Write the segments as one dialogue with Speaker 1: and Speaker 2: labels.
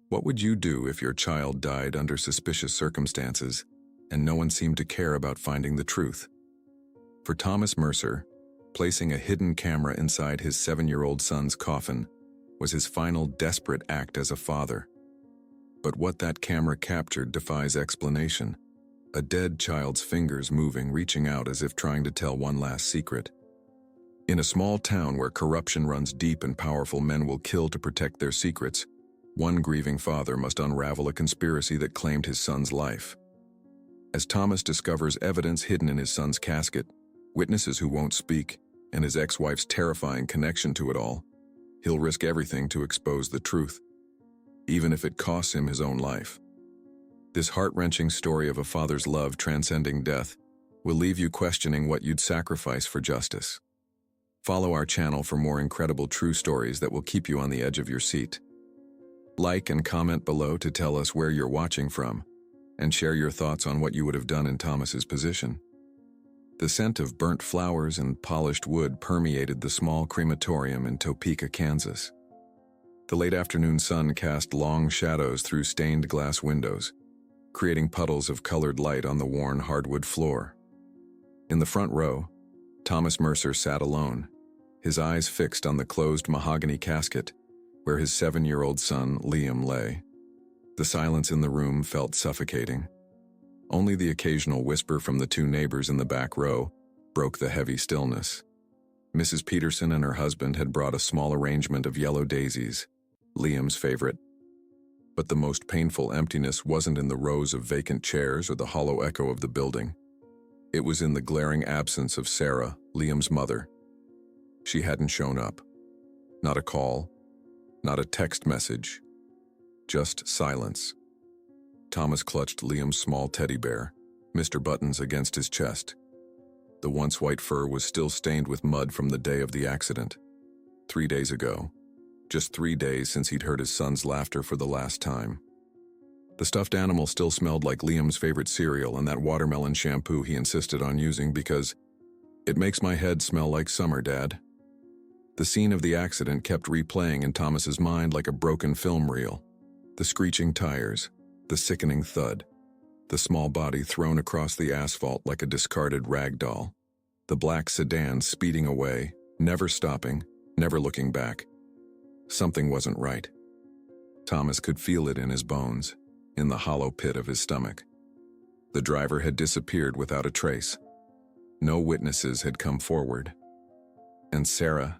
Speaker 1: What would you do if your child died under suspicious circumstances and no one seemed to care about finding the truth? For Thomas Mercer, placing a hidden camera inside his 7-year-old son's coffin was his final desperate act as a father. But what that camera captured defies explanation. A dead child's fingers moving, reaching out as if trying to tell one last secret. In a small town where corruption runs deep and powerful men will kill to protect their secrets, one grieving father must unravel a conspiracy that claimed his son's life. As Thomas discovers evidence hidden in his son's casket, witnesses who won't speak, and his ex-wife's terrifying connection to it all, he'll risk everything to expose the truth, even if it costs him his own life. This heart-wrenching story of a father's love transcending death will leave you questioning what you'd sacrifice for justice. Follow our channel for more incredible true stories that will keep you on the edge of your seat. Like and comment below to tell us where you're watching from, and share your thoughts on what you would have done in Thomas's position. The scent of burnt flowers and polished wood permeated the small crematorium in Topeka, Kansas. The late afternoon sun cast long shadows through stained glass windows, creating puddles of colored light on the worn hardwood floor. In the front row, Thomas Mercer sat alone, his eyes fixed on the closed mahogany casket where his 7-year-old son, Liam, lay. The silence in the room felt suffocating. Only the occasional whisper from the 2 neighbors in the back row broke the heavy stillness. Mrs. Peterson and her husband had brought a small arrangement of yellow daisies, Liam's favorite. But the most painful emptiness wasn't in the rows of vacant chairs or the hollow echo of the building. It was in the glaring absence of Sarah, Liam's mother. She hadn't shown up. Not a call, not a text message, just silence. Thomas clutched Liam's small teddy bear, Mr. Buttons, against his chest. The once white fur was still stained with mud from the day of the accident. 3 days ago. Just 3 days since he'd heard his son's laughter for the last time. The stuffed animal still smelled like Liam's favorite cereal and that watermelon shampoo he insisted on using because it makes my head smell like summer, Dad. The scene of the accident kept replaying in Thomas's mind like a broken film reel. The screeching tires, the sickening thud, the small body thrown across the asphalt like a discarded rag doll, the black sedan speeding away, never stopping, never looking back. Something wasn't right. Thomas could feel it in his bones, in the hollow pit of his stomach. The driver had disappeared without a trace. No witnesses had come forward. And Sarah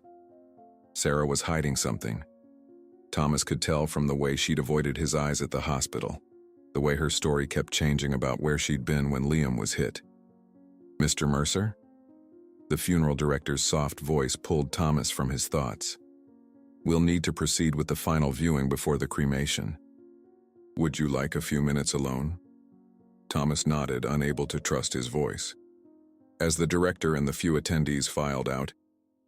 Speaker 1: was hiding something. Thomas could tell from the way she'd avoided his eyes at the hospital, the way her story kept changing about where she'd been when Liam was hit. Mr. Mercer? The funeral director's soft voice pulled Thomas from his thoughts. We'll need to proceed with the final viewing before the cremation. Would you like a few minutes alone? Thomas nodded, unable to trust his voice. As the director and the few attendees filed out,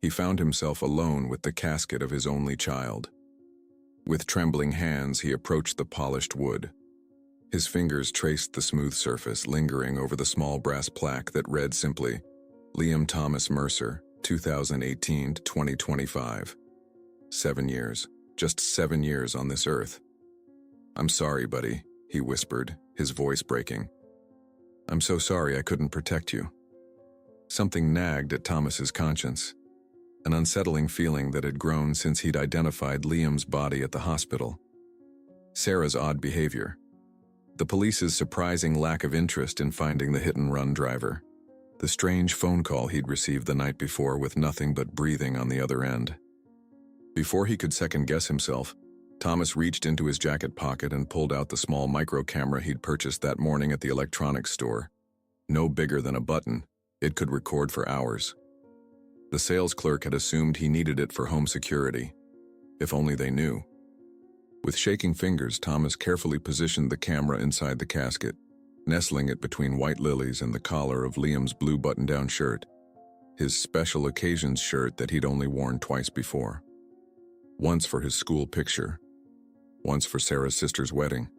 Speaker 1: he found himself alone with the casket of his only child. With trembling hands, he approached the polished wood. His fingers traced the smooth surface, lingering over the small brass plaque that read simply, Liam Thomas Mercer, 2018 to 2025. 7 years, just 7 years on this earth. I'm sorry, buddy, he whispered, his voice breaking. I'm so sorry I couldn't protect you. Something nagged at Thomas's conscience, an unsettling feeling that had grown since he'd identified Liam's body at the hospital. Sarah's odd behavior, the police's surprising lack of interest in finding the hit-and-run driver, the strange phone call he'd received the night before with nothing but breathing on the other end. Before he could second-guess himself, Thomas reached into his jacket pocket and pulled out the small micro camera he'd purchased that morning at the electronics store. No bigger than a button, it could record for hours. The sales clerk had assumed he needed it for home security. If only they knew. With shaking fingers, Thomas carefully positioned the camera inside the casket, nestling it between white lilies and the collar of Liam's blue button-down shirt, his special occasions shirt that he'd only worn twice before. Once for his school picture, once for Sarah's sister's wedding.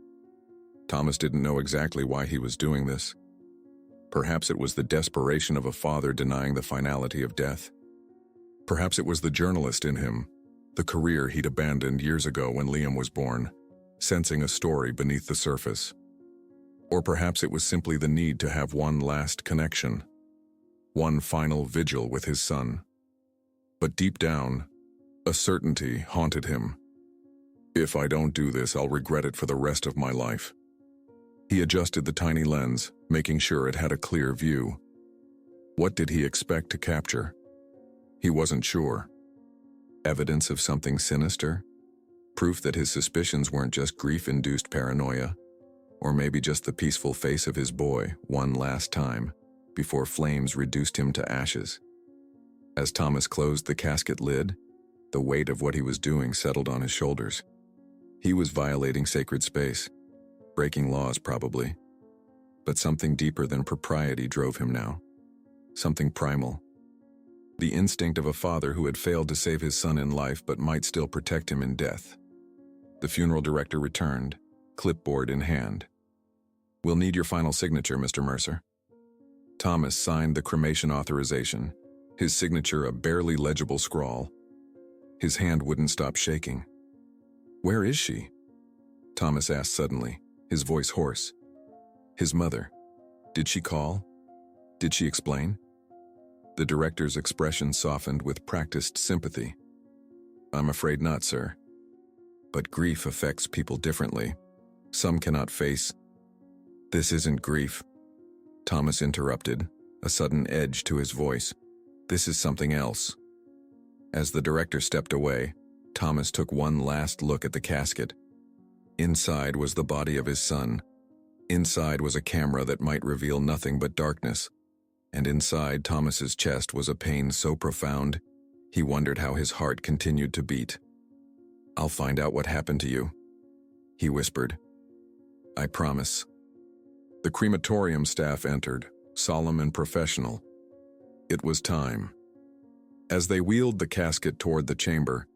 Speaker 1: Thomas didn't know exactly why he was doing this. Perhaps it was the desperation of a father denying the finality of death. Perhaps it was the journalist in him, the career he'd abandoned years ago when Liam was born, sensing a story beneath the surface. Or perhaps it was simply the need to have one last connection, one final vigil with his son. But deep down, a certainty haunted him. If I don't do this, I'll regret it for the rest of my life. He adjusted the tiny lens, making sure it had a clear view. What did he expect to capture? He wasn't sure. Evidence of something sinister? Proof that his suspicions weren't just grief-induced paranoia? Or maybe just the peaceful face of his boy one last time, before flames reduced him to ashes? As Thomas closed the casket lid, the weight of what he was doing settled on his shoulders. He was violating sacred space, breaking laws probably. But something deeper than propriety drove him now. Something primal. The instinct of a father who had failed to save his son in life but might still protect him in death. The funeral director returned, clipboard in hand. "We'll need your final signature, Mr. Mercer." Thomas signed the cremation authorization, his signature a barely legible scrawl. His hand wouldn't stop shaking. "Where is she?" Thomas asked suddenly, his voice hoarse. His mother. Did she call? Did she explain? The director's expression softened with practiced sympathy. "I'm afraid not, sir. But grief affects people differently. Some cannot face—" "This isn't grief," Thomas interrupted, a sudden edge to his voice. "This is something else." As the director stepped away, Thomas took one last look at the casket. Inside was the body of his son. Inside was a camera that might reveal nothing but darkness. And inside Thomas's chest was a pain so profound, he wondered how his heart continued to beat. "I'll find out what happened to you," he whispered. "I promise." The crematorium staff entered, solemn and professional. It was time. As they wheeled the casket toward the chamber,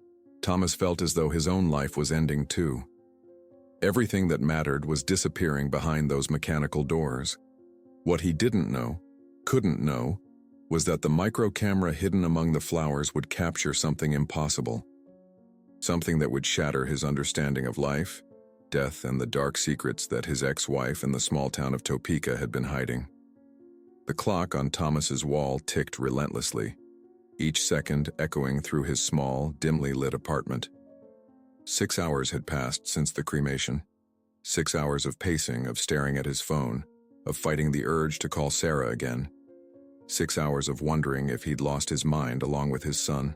Speaker 1: Thomas felt as though his own life was ending too. Everything that mattered was disappearing behind those mechanical doors. What he didn't know, couldn't know, was that the micro camera hidden among the flowers would capture something impossible. Something that would shatter his understanding of life, death, and the dark secrets that his ex-wife in the small town of Topeka had been hiding. The clock on Thomas's wall ticked relentlessly, each second echoing through his small, dimly lit apartment. 6 hours had passed since the cremation. 6 hours of pacing, of staring at his phone, of fighting the urge to call Sarah again. 6 hours of wondering if he'd lost his mind along with his son.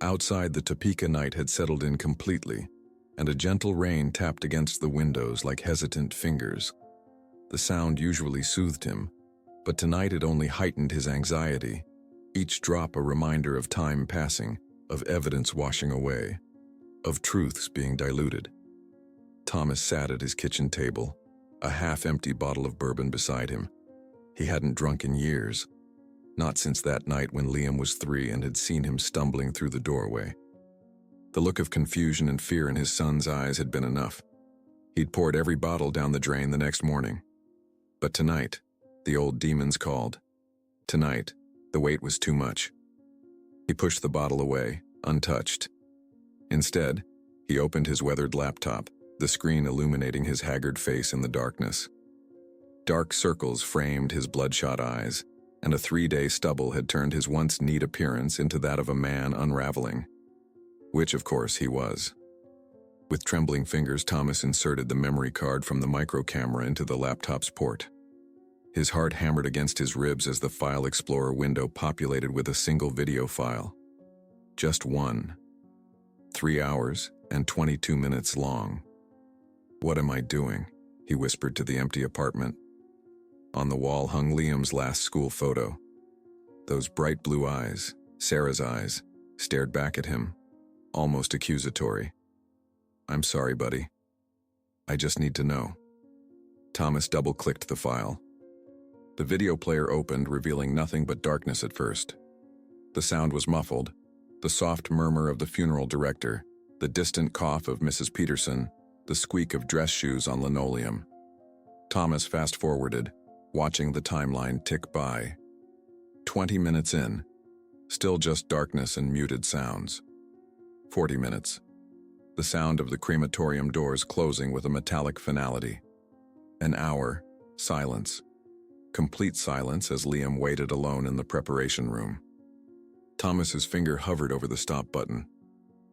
Speaker 1: Outside, the Topeka night had settled in completely, and a gentle rain tapped against the windows like hesitant fingers. The sound usually soothed him, but tonight it only heightened his anxiety, each drop a reminder of time passing, of evidence washing away, of truths being diluted. Thomas sat at his kitchen table, a half-empty bottle of bourbon beside him. He hadn't drunk in years, not since that night when Liam was 3 and had seen him stumbling through the doorway. The look of confusion and fear in his son's eyes had been enough. He'd poured every bottle down the drain the next morning. But tonight, the old demons called. Tonight, the weight was too much. He pushed the bottle away, untouched. Instead, he opened his weathered laptop, the screen illuminating his haggard face in the darkness. Dark circles framed his bloodshot eyes, and a 3-day stubble had turned his once neat appearance into that of a man unraveling. Which, of course, he was. With trembling fingers, Thomas inserted the memory card from the micro camera into the laptop's port. His heart hammered against his ribs as the File Explorer window populated with a single video file. Just one. 3 hours and 22 minutes long. "What am I doing?" he whispered to the empty apartment. On the wall hung Liam's last school photo. Those bright blue eyes, Sarah's eyes, stared back at him, almost accusatory. "I'm sorry, buddy. I just need to know." Thomas double-clicked the file. The video player opened, revealing nothing but darkness at first. The sound was muffled, the soft murmur of the funeral director, the distant cough of Mrs. Peterson, the squeak of dress shoes on linoleum. Thomas fast-forwarded, watching the timeline tick by. 20 minutes in, still just darkness and muted sounds. 40 minutes. the sound of the crematorium doors closing with a metallic finality. An hour, silence. Complete silence as Liam waited alone in the preparation room. Thomas's finger hovered over the stop button.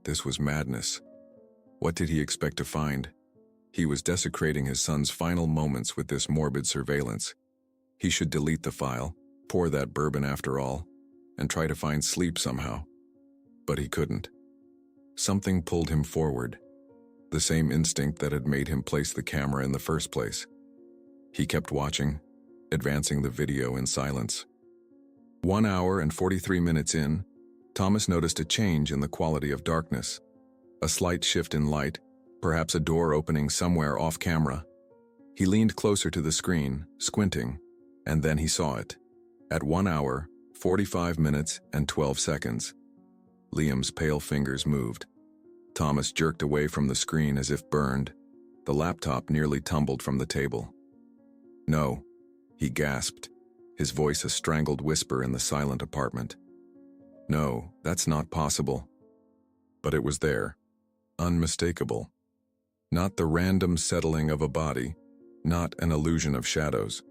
Speaker 1: This was madness. What did he expect to find? He was desecrating his son's final moments with this morbid surveillance. He should delete the file, pour that bourbon after all, and try to find sleep somehow. But he couldn't. Something pulled him forward, the same instinct that had made him place the camera in the first place. He kept watching, advancing the video in silence. 1 hour and 43 minutes in, Thomas noticed a change in the quality of darkness. A slight shift in light, perhaps a door opening somewhere off camera. He leaned closer to the screen, squinting, and then he saw it. At 1 hour, 45 minutes and 12 seconds. Liam's pale fingers moved. Thomas jerked away from the screen as if burned. The laptop nearly tumbled from the table. "No," he gasped, his voice a strangled whisper in the silent apartment. "No, that's not possible." But it was there, unmistakable. Not the random settling of a body, not an illusion of shadows.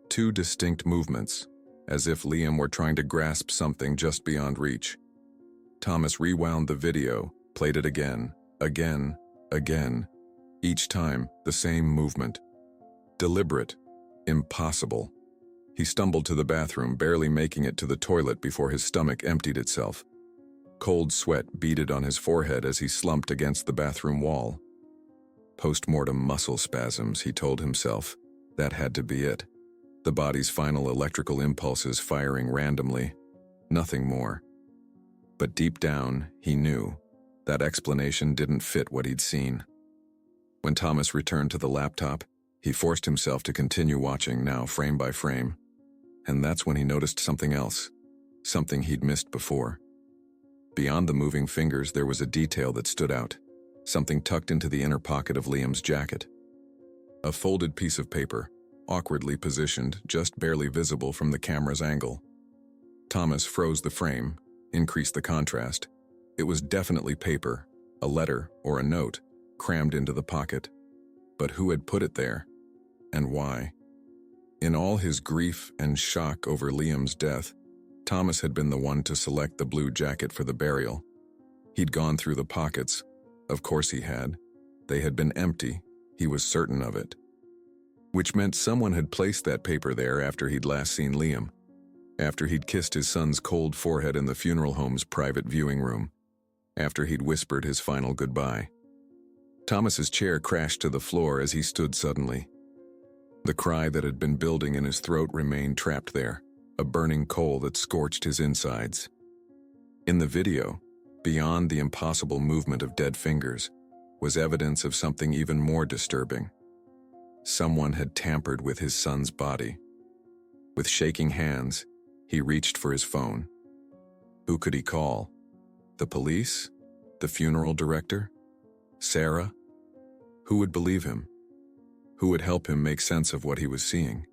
Speaker 1: Two distinct movements, as if Liam were trying to grasp something just beyond reach. Thomas rewound the video, played it again, again. Each time, the same movement. Deliberate, impossible. He stumbled to the bathroom, barely making it to the toilet before his stomach emptied itself. Cold sweat beaded on his forehead as he slumped against the bathroom wall. Post-mortem muscle spasms, he told himself. That had to be it. The body's final electrical impulses firing randomly. Nothing more. But deep down, he knew that explanation didn't fit what he'd seen. When Thomas returned to the laptop, he forced himself to continue watching, now frame by frame. And that's when he noticed something else, something he'd missed before. Beyond the moving fingers, there was a detail that stood out, something tucked into the inner pocket of Liam's jacket. A folded piece of paper, awkwardly positioned, just barely visible from the camera's angle. Thomas froze the frame, increased the contrast. It was definitely paper, a letter or a note, crammed into the pocket. But who had put it there, and why? In all his grief and shock over Liam's death, Thomas had been the one to select the blue jacket for the burial. He'd gone through the pockets. Of course he had. They had been empty. He was certain of it. Which meant someone had placed that paper there after he'd last seen Liam. After he'd kissed his son's cold forehead in the funeral home's private viewing room. After he'd whispered his final goodbye. Thomas's chair crashed to the floor as he stood suddenly. The cry that had been building in his throat remained trapped there, a burning coal that scorched his insides. In the video, beyond the impossible movement of dead fingers, was evidence of something even more disturbing. Someone had tampered with his son's body. With shaking hands, he reached for his phone. Who could he call? The police? The funeral director? Sarah? Who would believe him? Who would help him make sense of what he was seeing?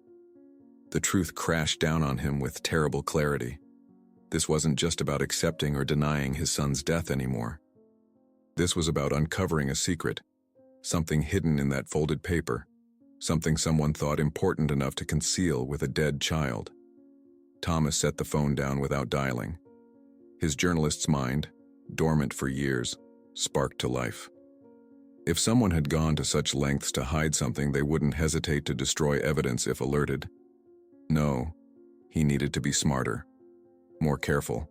Speaker 1: The truth crashed down on him with terrible clarity. This wasn't just about accepting or denying his son's death anymore. This was about uncovering a secret, something hidden in that folded paper, something someone thought important enough to conceal with a dead child. Thomas set the phone down without dialing. His journalist's mind, dormant for years, sparked to life. If someone had gone to such lengths to hide something, they wouldn't hesitate to destroy evidence if alerted. No, he needed to be smarter, more careful.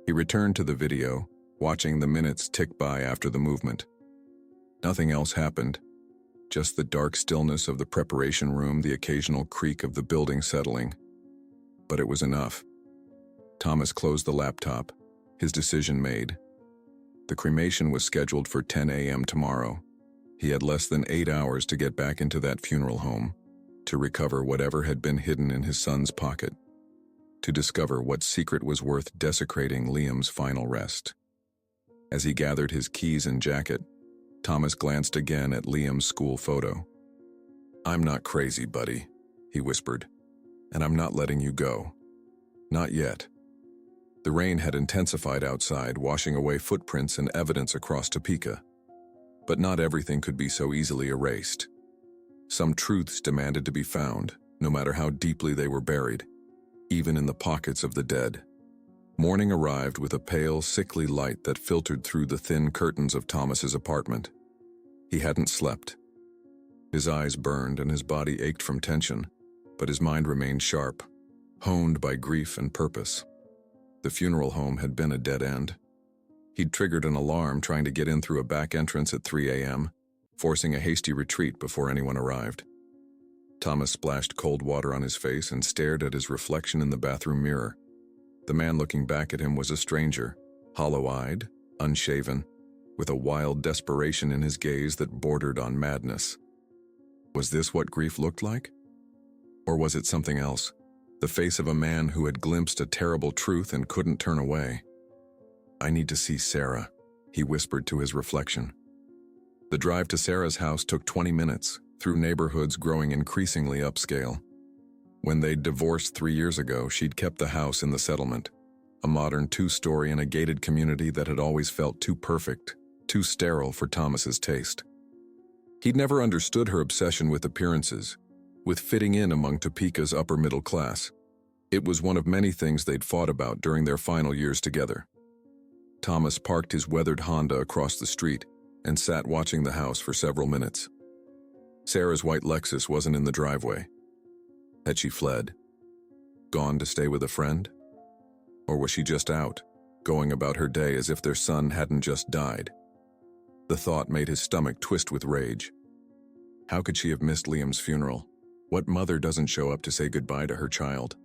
Speaker 1: He returned to the video, watching the minutes tick by after the movement. Nothing else happened, just the dark stillness of the preparation room, the occasional creak of the building settling. But it was enough. Thomas closed the laptop, his decision made. The cremation was scheduled for 10 a.m. tomorrow. He had less than 8 hours to get back into that funeral home, to recover whatever had been hidden in his son's pocket, to discover what secret was worth desecrating Liam's final rest. As he gathered his keys and jacket, Thomas glanced again at Liam's school photo. "I'm not crazy, buddy," he whispered, "and I'm not letting you go. Not yet." The rain had intensified outside, washing away footprints and evidence across Topeka. But not everything could be so easily erased. Some truths demanded to be found, no matter how deeply they were buried, even in the pockets of the dead. Morning arrived with a pale, sickly light that filtered through the thin curtains of Thomas's apartment. He hadn't slept. His eyes burned and his body ached from tension, but his mind remained sharp, honed by grief and purpose. The funeral home had been a dead end. He'd triggered an alarm trying to get in through a back entrance at 3 a.m., forcing a hasty retreat before anyone arrived. Thomas splashed cold water on his face and stared at his reflection in the bathroom mirror. The man looking back at him was a stranger, hollow-eyed, unshaven, with a wild desperation in his gaze that bordered on madness. Was this what grief looked like? Or was it something else? The face of a man who had glimpsed a terrible truth and couldn't turn away. "I need to see Sarah," he whispered to his reflection. The drive to Sarah's house took 20 minutes, through neighborhoods growing increasingly upscale. When they'd divorced 3 years ago, she'd kept the house in the settlement, a modern 2-story in a gated community that had always felt too perfect, too sterile for Thomas's taste. He'd never understood her obsession with appearances, with fitting in among Topeka's upper middle class. It was one of many things they'd fought about during their final years together. Thomas parked his weathered Honda across the street and sat watching the house for several minutes. Sarah's white Lexus wasn't in the driveway. Had she fled? Gone to stay with a friend? Or was she just out, going about her day as if their son hadn't just died? The thought made his stomach twist with rage. How could she have missed Liam's funeral? What mother doesn't show up to say goodbye to her child?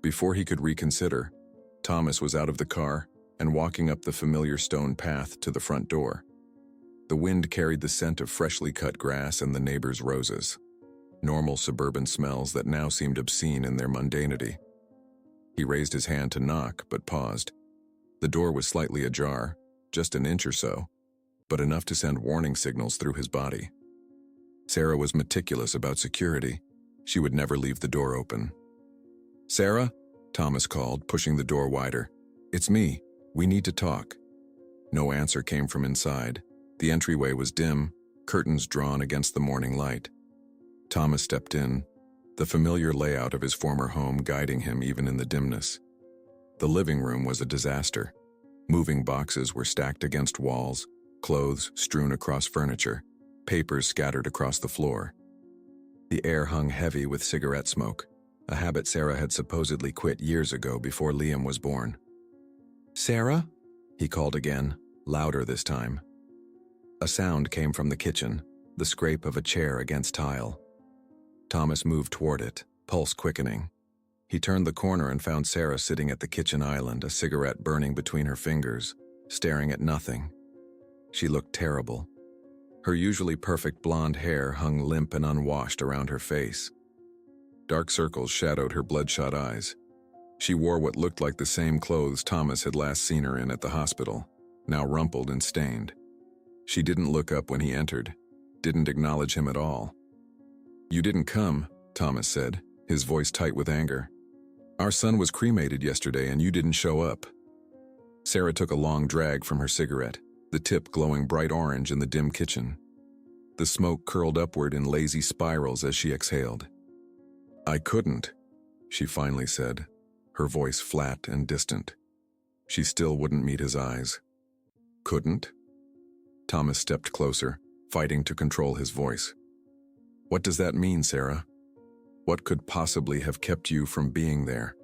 Speaker 1: Before he could reconsider, Thomas was out of the car and walking up the familiar stone path to the front door. The wind carried the scent of freshly cut grass and the neighbors' roses, normal suburban smells that now seemed obscene in their mundanity. He raised his hand to knock, but paused. The door was slightly ajar, just an inch or so, but enough to send warning signals through his body. Sarah was meticulous about security. She would never leave the door open. "Sarah?" Thomas called, pushing the door wider. "It's me. We need to talk." No answer came from inside. The entryway was dim, curtains drawn against the morning light. Thomas stepped in, the familiar layout of his former home guiding him even in the dimness. The living room was a disaster. Moving boxes were stacked against walls, clothes strewn across furniture, papers scattered across the floor. The air hung heavy with cigarette smoke, a habit Sarah had supposedly quit years ago before Liam was born. "Sarah?" he called again, louder this time. A sound came from the kitchen, the scrape of a chair against tile. Thomas moved toward it, pulse quickening. He turned the corner and found Sarah sitting at the kitchen island, a cigarette burning between her fingers, staring at nothing. She looked terrible. Her usually perfect blonde hair hung limp and unwashed around her face. Dark circles shadowed her bloodshot eyes. She wore what looked like the same clothes Thomas had last seen her in at the hospital, now rumpled and stained. She didn't look up when he entered, didn't acknowledge him at all. "You didn't come," Thomas said, his voice tight with anger. "Our son was cremated yesterday and you didn't show up." Sarah took a long drag from her cigarette, the tip glowing bright orange in the dim kitchen. The smoke curled upward in lazy spirals as she exhaled. "I couldn't," she finally said, her voice flat and distant. She still wouldn't meet his eyes. "Couldn't?" Thomas stepped closer, fighting to control his voice. "What does that mean, Sarah? What could possibly have kept you from being there?"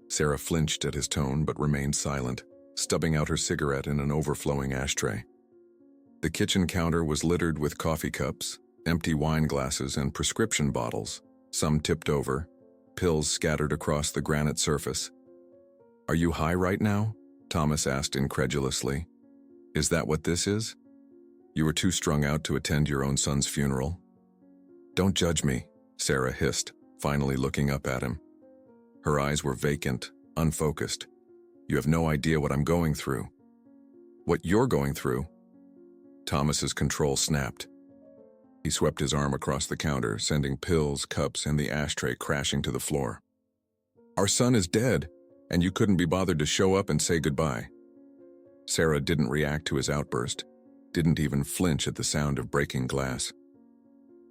Speaker 1: Sarah flinched at his tone but remained silent, stubbing out her cigarette in an overflowing ashtray. The kitchen counter was littered with coffee cups, empty wine glasses, and prescription bottles, some tipped over, pills scattered across the granite surface. "Are you high right now?" Thomas asked incredulously. "Is that what this is? You were too strung out to attend your own son's funeral?" "Don't judge me," Sarah hissed, finally looking up at him. Her eyes were vacant, unfocused. "You have no idea what I'm going through." "What you're going through?" Thomas's control snapped. He swept his arm across the counter, sending pills, cups, and the ashtray crashing to the floor. "Our son is dead, And you couldn't be bothered to show up and say goodbye. Sarah didn't react to his outburst, didn't even flinch at the sound of breaking glass.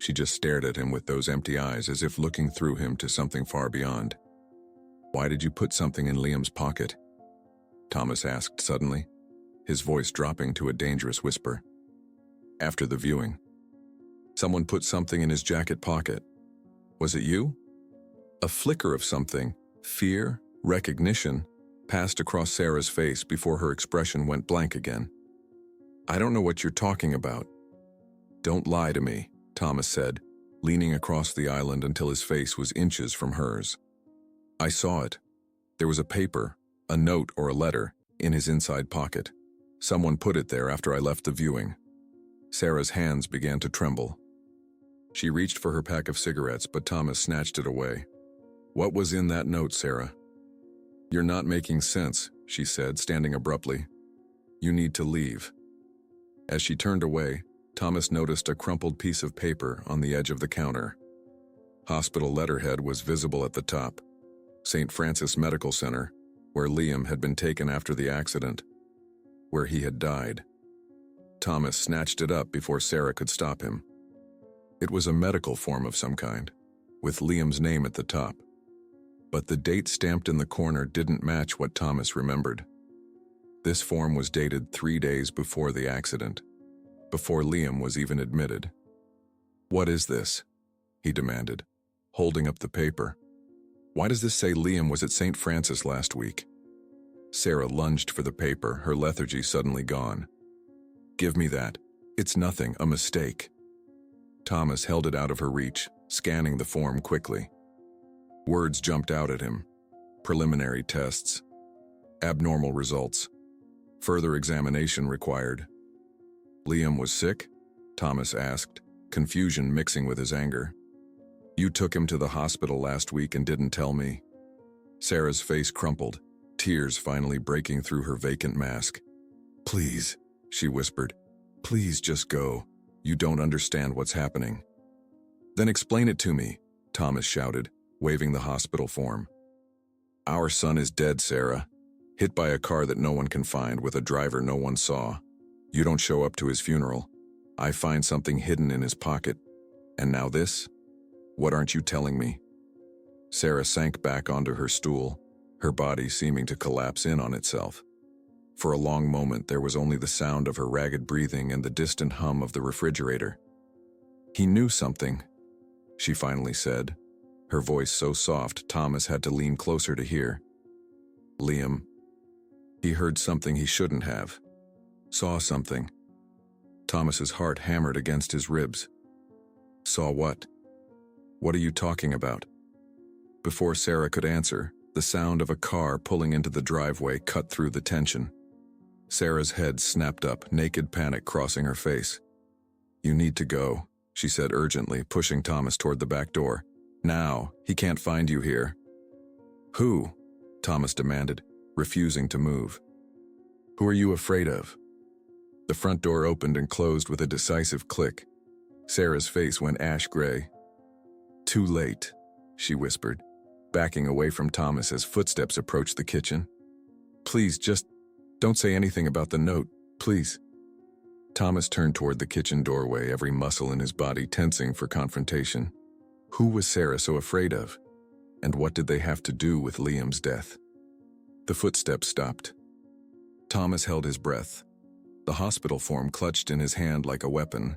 Speaker 1: She just stared at him with those empty eyes as if looking through him to something far beyond. "Why did you put something in Liam's pocket?" Thomas asked suddenly, his voice dropping to a dangerous whisper. "After the viewing. Someone put something in his jacket pocket. Was it you?" A flicker of something, fear, recognition, passed across Sarah's face before her expression went blank again. "I don't know what you're talking about." "Don't lie to me," Thomas said, leaning across the island until his face was inches from hers. "I saw it. There was a paper, a note or a letter, in his inside pocket. Someone put it there after I left the viewing." Sarah's hands began to tremble. She reached for her pack of cigarettes, but Thomas snatched it away. "What was in that note, Sarah?" "You're not making sense," she said, standing abruptly. "You need to leave." As she turned away, Thomas noticed a crumpled piece of paper on the edge of the counter. Hospital letterhead was visible at the top. St. Francis Medical Center, where Liam had been taken after the accident, where he had died. Thomas snatched it up before Sarah could stop him. It was a medical form of some kind, with Liam's name at the top. But the date stamped in the corner didn't match what Thomas remembered. This form was dated 3 days before the accident, before Liam was even admitted. "What is this?" he demanded, holding up the paper. "Why does this say Liam was at St. Francis last week?" Sarah lunged for the paper, her lethargy suddenly gone. "Give me that. It's nothing, a mistake." Thomas held it out of her reach, scanning the form quickly. Words jumped out at him. Preliminary tests. Abnormal results. Further examination required. "Liam was sick?" Thomas asked, confusion mixing with his anger. "You took him to the hospital last week and didn't tell me." Sarah's face crumpled, tears finally breaking through her vacant mask. "Please," she whispered. "Please just go. You don't understand what's happening." "Then explain it to me," Thomas shouted, waving the hospital form. "Our son is dead, Sarah. Hit by a car that no one can find with a driver no one saw. You don't show up to his funeral. I find something hidden in his pocket. And now this? What aren't you telling me?" Sarah sank back onto her stool, her body seeming to collapse in on itself. For a long moment there was only the sound of her ragged breathing and the distant hum of the refrigerator. "He knew something," she finally said, her voice so soft Thomas had to lean closer to hear. "Liam. He heard something he shouldn't have. Saw something." Thomas's heart hammered against his ribs. "Saw what? What are you talking about?" Before Sarah could answer, the sound of a car pulling into the driveway cut through the tension. Sarah's head snapped up, naked panic crossing her face. "You need to go," she said urgently, pushing Thomas toward the back door. "Now, he can't find you here." "Who?" Thomas demanded, refusing to move. "Who are you afraid of?" The front door opened and closed with a decisive click. Sarah's face went ash gray. "Too late," she whispered, backing away from Thomas as footsteps approached the kitchen. "Please, just don't say anything about the note, please." Thomas turned toward the kitchen doorway, every muscle in his body tensing for confrontation. Who was Sarah so afraid of? And what did they have to do with Liam's death? The footsteps stopped. Thomas held his breath, the hospital form clutched in his hand like a weapon.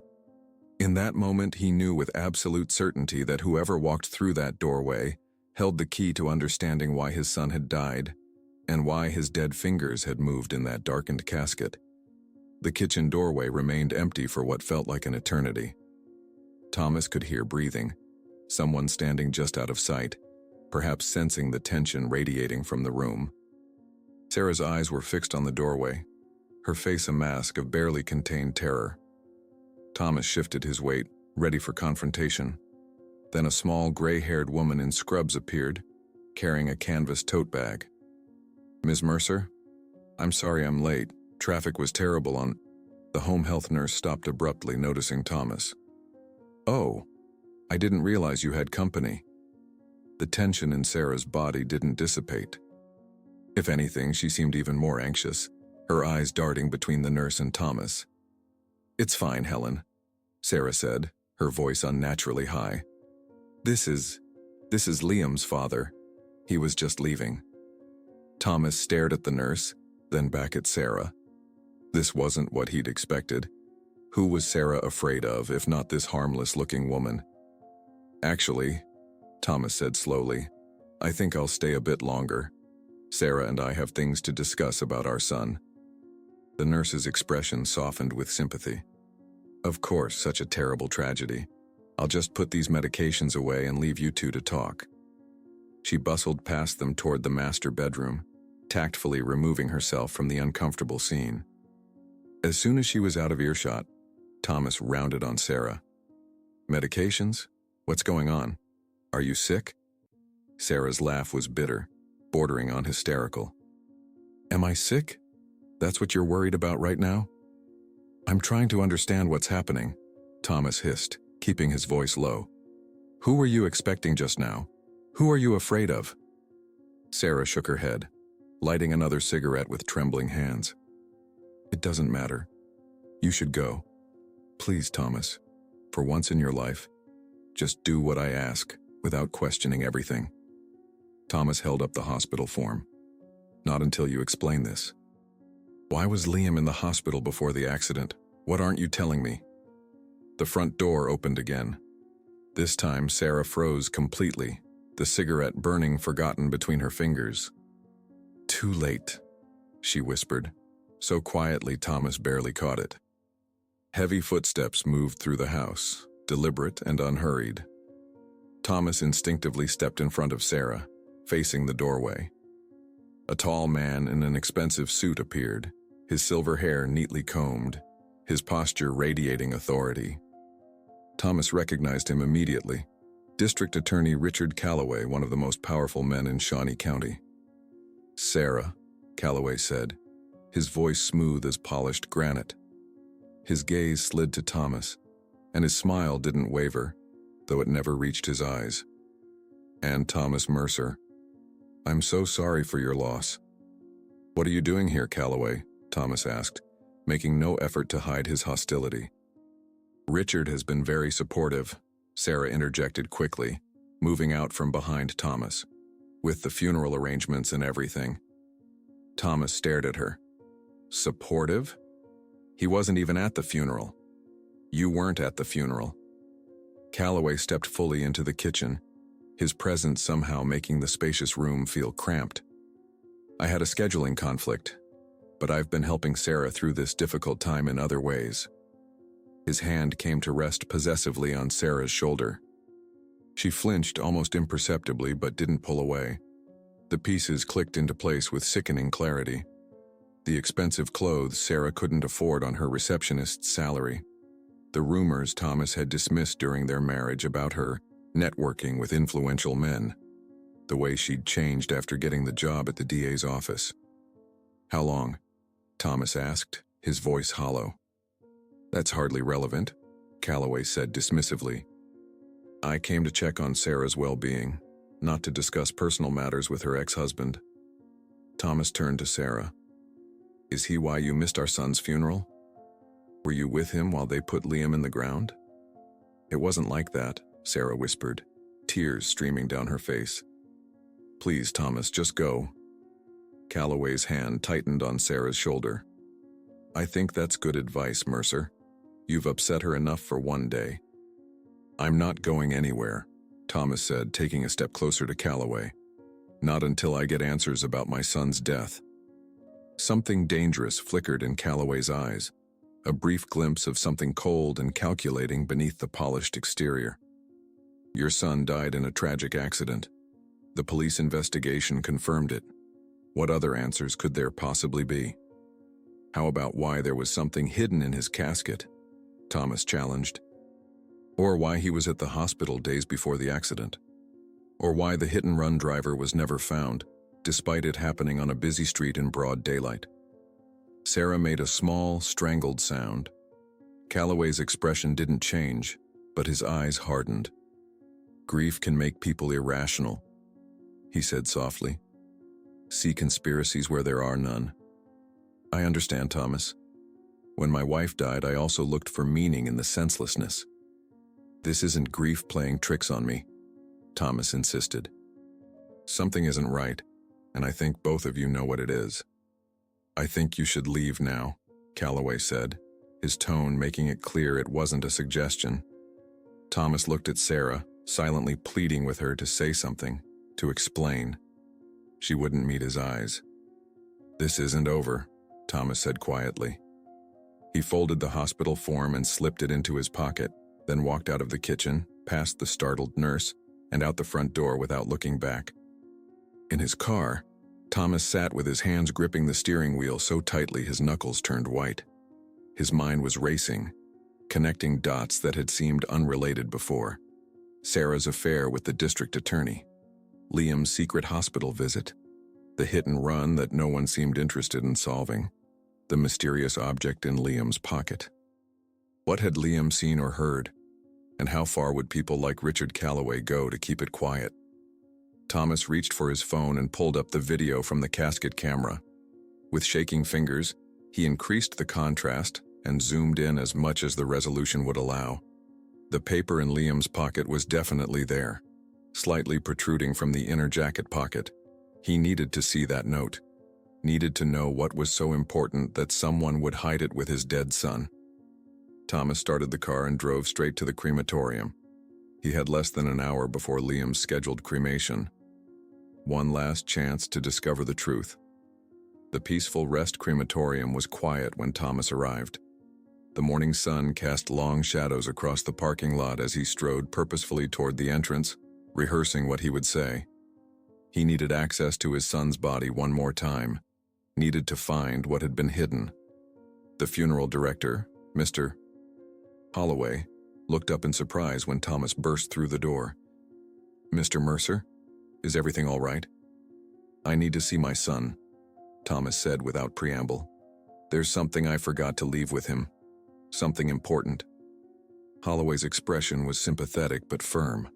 Speaker 1: In that moment, he knew with absolute certainty that whoever walked through that doorway held the key to understanding why his son had died and why his dead fingers had moved in that darkened casket. The kitchen doorway remained empty for what felt like an eternity. Thomas could hear breathing, someone standing just out of sight, perhaps sensing the tension radiating from the room. Sarah's eyes were fixed on the doorway, her face a mask of barely contained terror. Thomas shifted his weight, ready for confrontation. Then a small gray-haired woman in scrubs appeared, carrying a canvas tote bag. "Ms. Mercer? I'm sorry I'm late. Traffic was terrible on..." The home health nurse stopped abruptly, noticing Thomas. "Oh, I didn't realize you had company." The tension in Sarah's body didn't dissipate. If anything, she seemed even more anxious, her eyes darting between the nurse and Thomas. "It's fine, Helen," Sarah said, her voice unnaturally high. This is Liam's father. He was just leaving." Thomas stared at the nurse, then back at Sarah. This wasn't what he'd expected. Who was Sarah afraid of, if not this harmless-looking woman? "Actually," Thomas said slowly, "I think I'll stay a bit longer. Sarah and I have things to discuss about our son." The nurse's expression softened with sympathy. "Of course, such a terrible tragedy. I'll just put these medications away and leave you two to talk." She bustled past them toward the master bedroom, tactfully removing herself from the uncomfortable scene. As soon as she was out of earshot, Thomas rounded on Sarah. "Medications? What's going on? Are you sick?" Sarah's laugh was bitter, bordering on hysterical. "Am I sick? That's what you're worried about right now?" "I'm trying to understand what's happening," Thomas hissed, keeping his voice low. "Who were you expecting just now? Who are you afraid of?" Sarah shook her head, lighting another cigarette with trembling hands. "It doesn't matter. You should go. Please, Thomas, for once in your life, just do what I ask without questioning everything." Thomas held up the hospital form. "Not until you explain this. Why was Liam in the hospital before the accident? What aren't you telling me?" The front door opened again. This time, Sarah froze completely, the cigarette burning forgotten between her fingers. "Too late," she whispered, so quietly Thomas barely caught it. Heavy footsteps moved through the house, deliberate and unhurried. Thomas instinctively stepped in front of Sarah, facing the doorway. A tall man in an expensive suit appeared, his silver hair neatly combed, his posture radiating authority. Thomas recognized him immediately. District Attorney Richard Calloway, one of the most powerful men in Shawnee County. "Sarah," Calloway said, his voice smooth as polished granite. His gaze slid to Thomas, and his smile didn't waver, though it never reached his eyes. "And Thomas Mercer, I'm so sorry for your loss." "What are you doing here, Calloway?" Thomas asked, making no effort to hide his hostility. "Richard has been very supportive," Sarah interjected quickly, moving out from behind Thomas, "with the funeral arrangements and everything." Thomas stared at her. "Supportive? He wasn't even at the funeral. You weren't at the funeral." Calloway stepped fully into the kitchen, his presence somehow making the spacious room feel cramped. "I had a scheduling conflict, but I've been helping Sarah through this difficult time in other ways." His hand came to rest possessively on Sarah's shoulder. She flinched almost imperceptibly but didn't pull away. The pieces clicked into place with sickening clarity. The expensive clothes Sarah couldn't afford on her receptionist's salary. The rumors Thomas had dismissed during their marriage about her networking with influential men. The way she'd changed after getting the job at the DA's office. "How long?" Thomas asked, his voice hollow. "That's hardly relevant," Calloway said dismissively. "I came to check on Sarah's well-being, not to discuss personal matters with her ex-husband." Thomas turned to Sarah. "Is he why you missed our son's funeral? Were you with him while they put Liam in the ground?" "It wasn't like that," Sarah whispered, tears streaming down her face. "Please, Thomas, just go." Calloway's hand tightened on Sarah's shoulder. "I think that's good advice, Mercer. You've upset her enough for one day." "I'm not going anywhere," Thomas said, taking a step closer to Calloway. "Not until I get answers about my son's death." Something dangerous flickered in Calloway's eyes, a brief glimpse of something cold and calculating beneath the polished exterior. "Your son died in a tragic accident. The police investigation confirmed it. What other answers could there possibly be?" "How about why there was something hidden in his casket?" Thomas challenged. "Or why he was at the hospital days before the accident? Or why the hit-and-run driver was never found, despite it happening on a busy street in broad daylight?" Sarah made a small, strangled sound. Calloway's expression didn't change, but his eyes hardened. "Grief can make people irrational," he said softly. see conspiracies where there are none. I understand, Thomas. When my wife died, I also looked for meaning in the senselessness. This isn't grief playing tricks on me, Thomas insisted. Something isn't right, and I think both of you know what it is. I think you should leave now, Calloway said, his tone making it clear it wasn't a suggestion. Thomas looked at Sarah, silently pleading with her to say something, to explain. She wouldn't meet his eyes. This isn't over, Thomas said quietly. He folded the hospital form and slipped it into his pocket, then walked out of the kitchen, past the startled nurse, and out the front door without looking back. In his car, Thomas sat with his hands gripping the steering wheel so tightly his knuckles turned white. His mind was racing, connecting dots that had seemed unrelated before. Sarah's affair with the district attorney, Liam's secret hospital visit, the hit and run that no one seemed interested in solving, the mysterious object in Liam's pocket. What had Liam seen or heard, and how far would people like Richard Calloway go to keep it quiet? Thomas reached for his phone and pulled up the video from the casket camera. With shaking fingers, he increased the contrast and zoomed in as much as the resolution would allow. The paper in Liam's pocket was definitely there, slightly protruding from the inner jacket pocket. He needed to see that note, needed to know what was so important that someone would hide it with his dead son. Thomas started the car and drove straight to the crematorium. He had less than an hour before Liam's scheduled cremation. One last chance to discover the truth. The peaceful Rest crematorium was quiet when Thomas arrived. The morning sun cast long shadows across the parking lot as he strode purposefully toward the entrance, rehearsing what he would say. He needed access to his son's body one more time, needed to find what had been hidden. The funeral director, Mr. Holloway, looked up in surprise when Thomas burst through the door. "Mr. Mercer, is everything all right?" "I need to see my son," Thomas said without preamble. "There's something I forgot to leave with him. Something important." Holloway's expression was sympathetic but firm.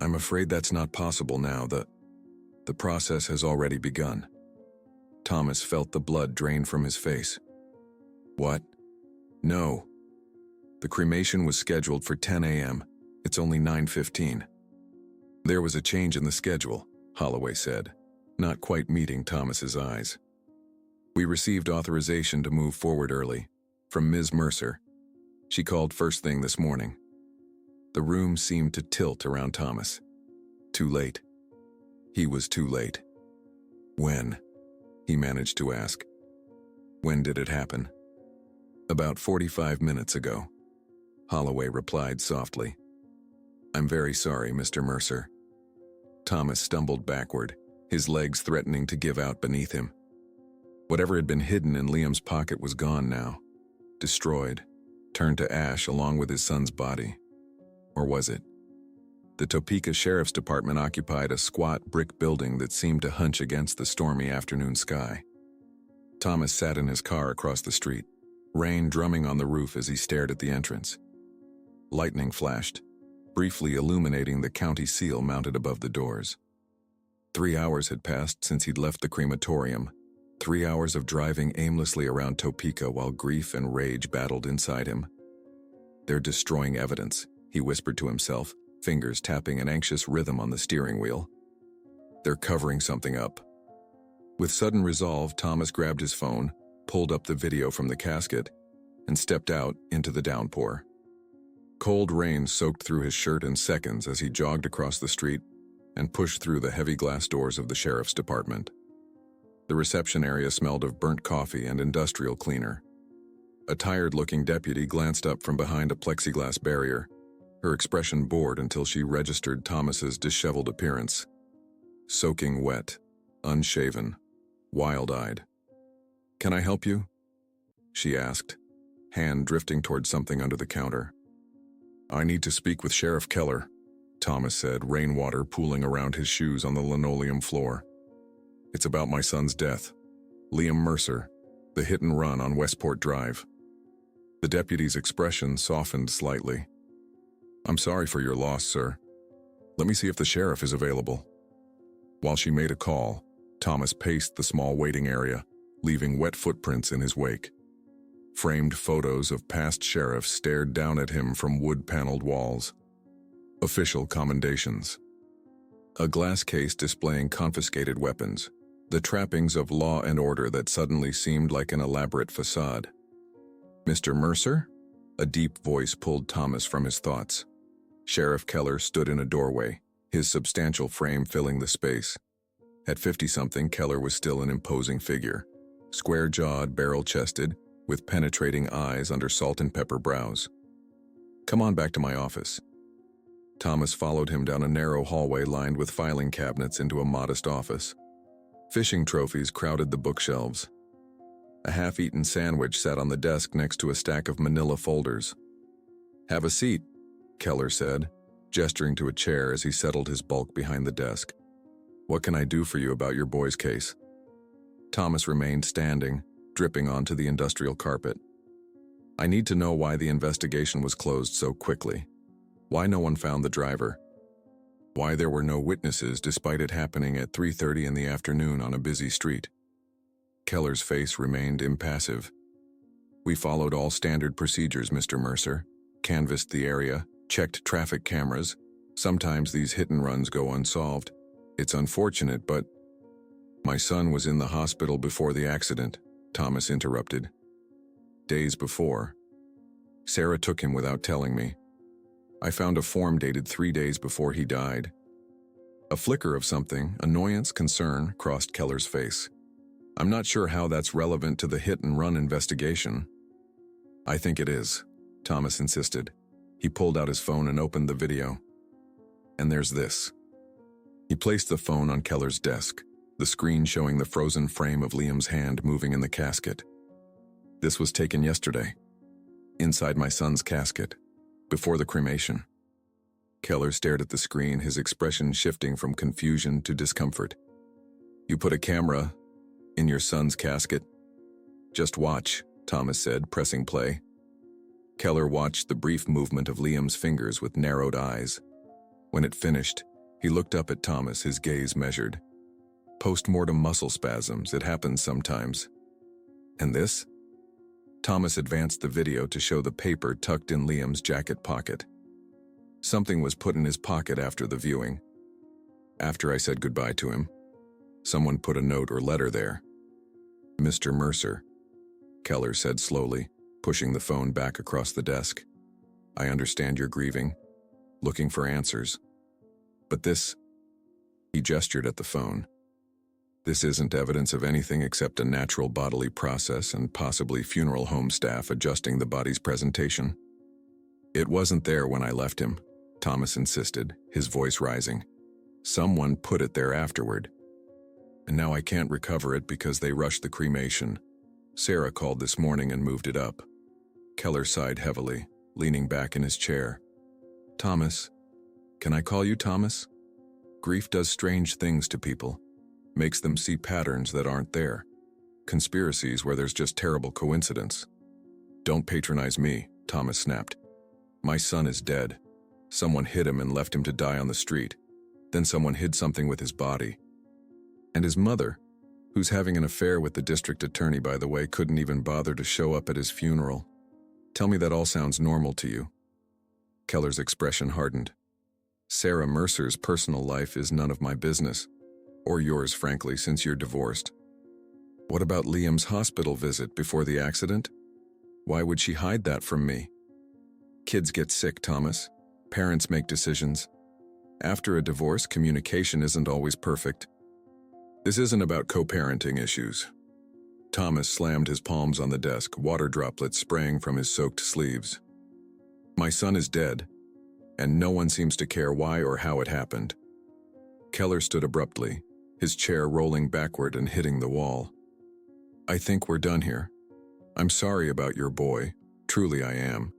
Speaker 1: "I'm afraid that's not possible now. The process has already begun." Thomas felt the blood drain from his face. "What?" "No. The cremation was scheduled for 10 a.m. It's only 9:15. "There was a change in the schedule," Holloway said, not quite meeting Thomas's eyes. "We received authorization to move forward early, from Ms. Mercer. She called first thing this morning." The room seemed to tilt around Thomas. Too late. He was too late. "When?" he managed to ask. "When did it happen?" "About 45 minutes ago," Holloway replied softly. "I'm very sorry, Mr. Mercer." Thomas stumbled backward, his legs threatening to give out beneath him. Whatever had been hidden in Liam's pocket was gone now, destroyed, turned to ash along with his son's body. Or was it? The Topeka Sheriff's Department occupied a squat brick building that seemed to hunch against the stormy afternoon sky. Thomas sat in his car across the street, rain drumming on the roof as he stared at the entrance. Lightning flashed, briefly illuminating the county seal mounted above the doors. 3 hours had passed since he'd left the crematorium, 3 hours of driving aimlessly around Topeka while grief and rage battled inside him. "They're destroying evidence," he whispered to himself, fingers tapping an anxious rhythm on the steering wheel. "They're covering something up." With sudden resolve, Thomas grabbed his phone, pulled up the video from the casket, and stepped out into the downpour. Cold rain soaked through his shirt in seconds as he jogged across the street and pushed through the heavy glass doors of the sheriff's department. The reception area smelled of burnt coffee and industrial cleaner. A tired-looking deputy glanced up from behind a plexiglass barrier, her expression bored until she registered Thomas's disheveled appearance. Soaking wet, unshaven, wild-eyed. "Can I help you?" she asked, hand drifting toward something under the counter. "I need to speak with Sheriff Keller," Thomas said, rainwater pooling around his shoes on the linoleum floor. "It's about my son's death. Liam Mercer, the hit and run on Westport Drive." The deputy's expression softened slightly. "I'm sorry for your loss, sir. Let me see if the sheriff is available." While she made a call, Thomas paced the small waiting area, leaving wet footprints in his wake. Framed photos of past sheriffs stared down at him from wood-paneled walls. Official commendations. A glass case displaying confiscated weapons, the trappings of law and order that suddenly seemed like an elaborate facade. "Mr. Mercer?" A deep voice pulled Thomas from his thoughts. Sheriff Keller stood in a doorway, his substantial frame filling the space. At 50-something, Keller was still an imposing figure, square-jawed, barrel-chested, with penetrating eyes under salt and pepper brows. "Come on back to my office." Thomas followed him down a narrow hallway lined with filing cabinets into a modest office. Fishing trophies crowded the bookshelves. A half-eaten sandwich sat on the desk next to a stack of manila folders. "Have a seat," Keller said, gesturing to a chair as he settled his bulk behind the desk. "What can I do for you about your boy's case?" Thomas remained standing, dripping onto the industrial carpet. "I need to know why the investigation was closed so quickly. Why no one found the driver. Why there were no witnesses despite it happening at 3:30 in the afternoon on a busy street." Keller's face remained impassive. "We followed all standard procedures, Mr. Mercer. Canvassed the area, checked traffic cameras. Sometimes these hit-and-runs go unsolved. It's unfortunate, but—" "My son was in the hospital before the accident," Thomas interrupted. "Days before. Sarah took him without telling me. I found a form dated 3 days before he died." A flicker of something, annoyance, concern, crossed Keller's face. "I'm not sure how that's relevant to the hit-and-run investigation." "I think it is," Thomas insisted. He pulled out his phone and opened the video. "And there's this." He placed the phone on Keller's desk, the screen showing the frozen frame of Liam's hand moving in the casket. "This was taken yesterday. Inside my son's casket. Before the cremation." Keller stared at the screen, his expression shifting from confusion to discomfort. "You put a camera in your son's casket?" "Just watch," Thomas said, pressing play. Keller watched the brief movement of Liam's fingers with narrowed eyes. When it finished, he looked up at Thomas, his gaze measured. "Post-mortem muscle spasms, it happens sometimes." "And this?" Thomas advanced the video to show the paper tucked in Liam's jacket pocket. "Something was put in his pocket after the viewing. After I said goodbye to him. Someone put a note or letter there." "Mr. Mercer," Keller said slowly, pushing the phone back across the desk. "I understand you're grieving, looking for answers. But this—" he gestured at the phone. "This isn't evidence of anything except a natural bodily process and possibly funeral home staff adjusting the body's presentation." "It wasn't there when I left him," Thomas insisted, his voice rising. "Someone put it there afterward. And now I can't recover it because they rushed the cremation. Sarah called this morning and moved it up." Keller sighed heavily, leaning back in his chair. "Thomas, can I call you Thomas? Grief does strange things to people. Makes them see patterns that aren't there. Conspiracies where there's just terrible coincidence." "Don't patronize me," Thomas snapped. "My son is dead. Someone hit him and left him to die on the street. Then someone hid something with his body. And his mother, who's having an affair with the district attorney, by the way, couldn't even bother to show up at his funeral. Tell me that all sounds normal to you." Keller's expression hardened. "Sarah Mercer's personal life is none of my business. Or yours, frankly, since you're divorced." "What about Liam's hospital visit before the accident? Why would she hide that from me?" "Kids get sick, Thomas. Parents make decisions. After a divorce, communication isn't always perfect. This isn't about co-parenting issues." Thomas slammed his palms on the desk, water droplets spraying from his soaked sleeves. "My son is dead, and no one seems to care why or how it happened." Keller stood abruptly, his chair rolling backward and hitting the wall. "I think we're done here. I'm sorry about your boy, truly I am.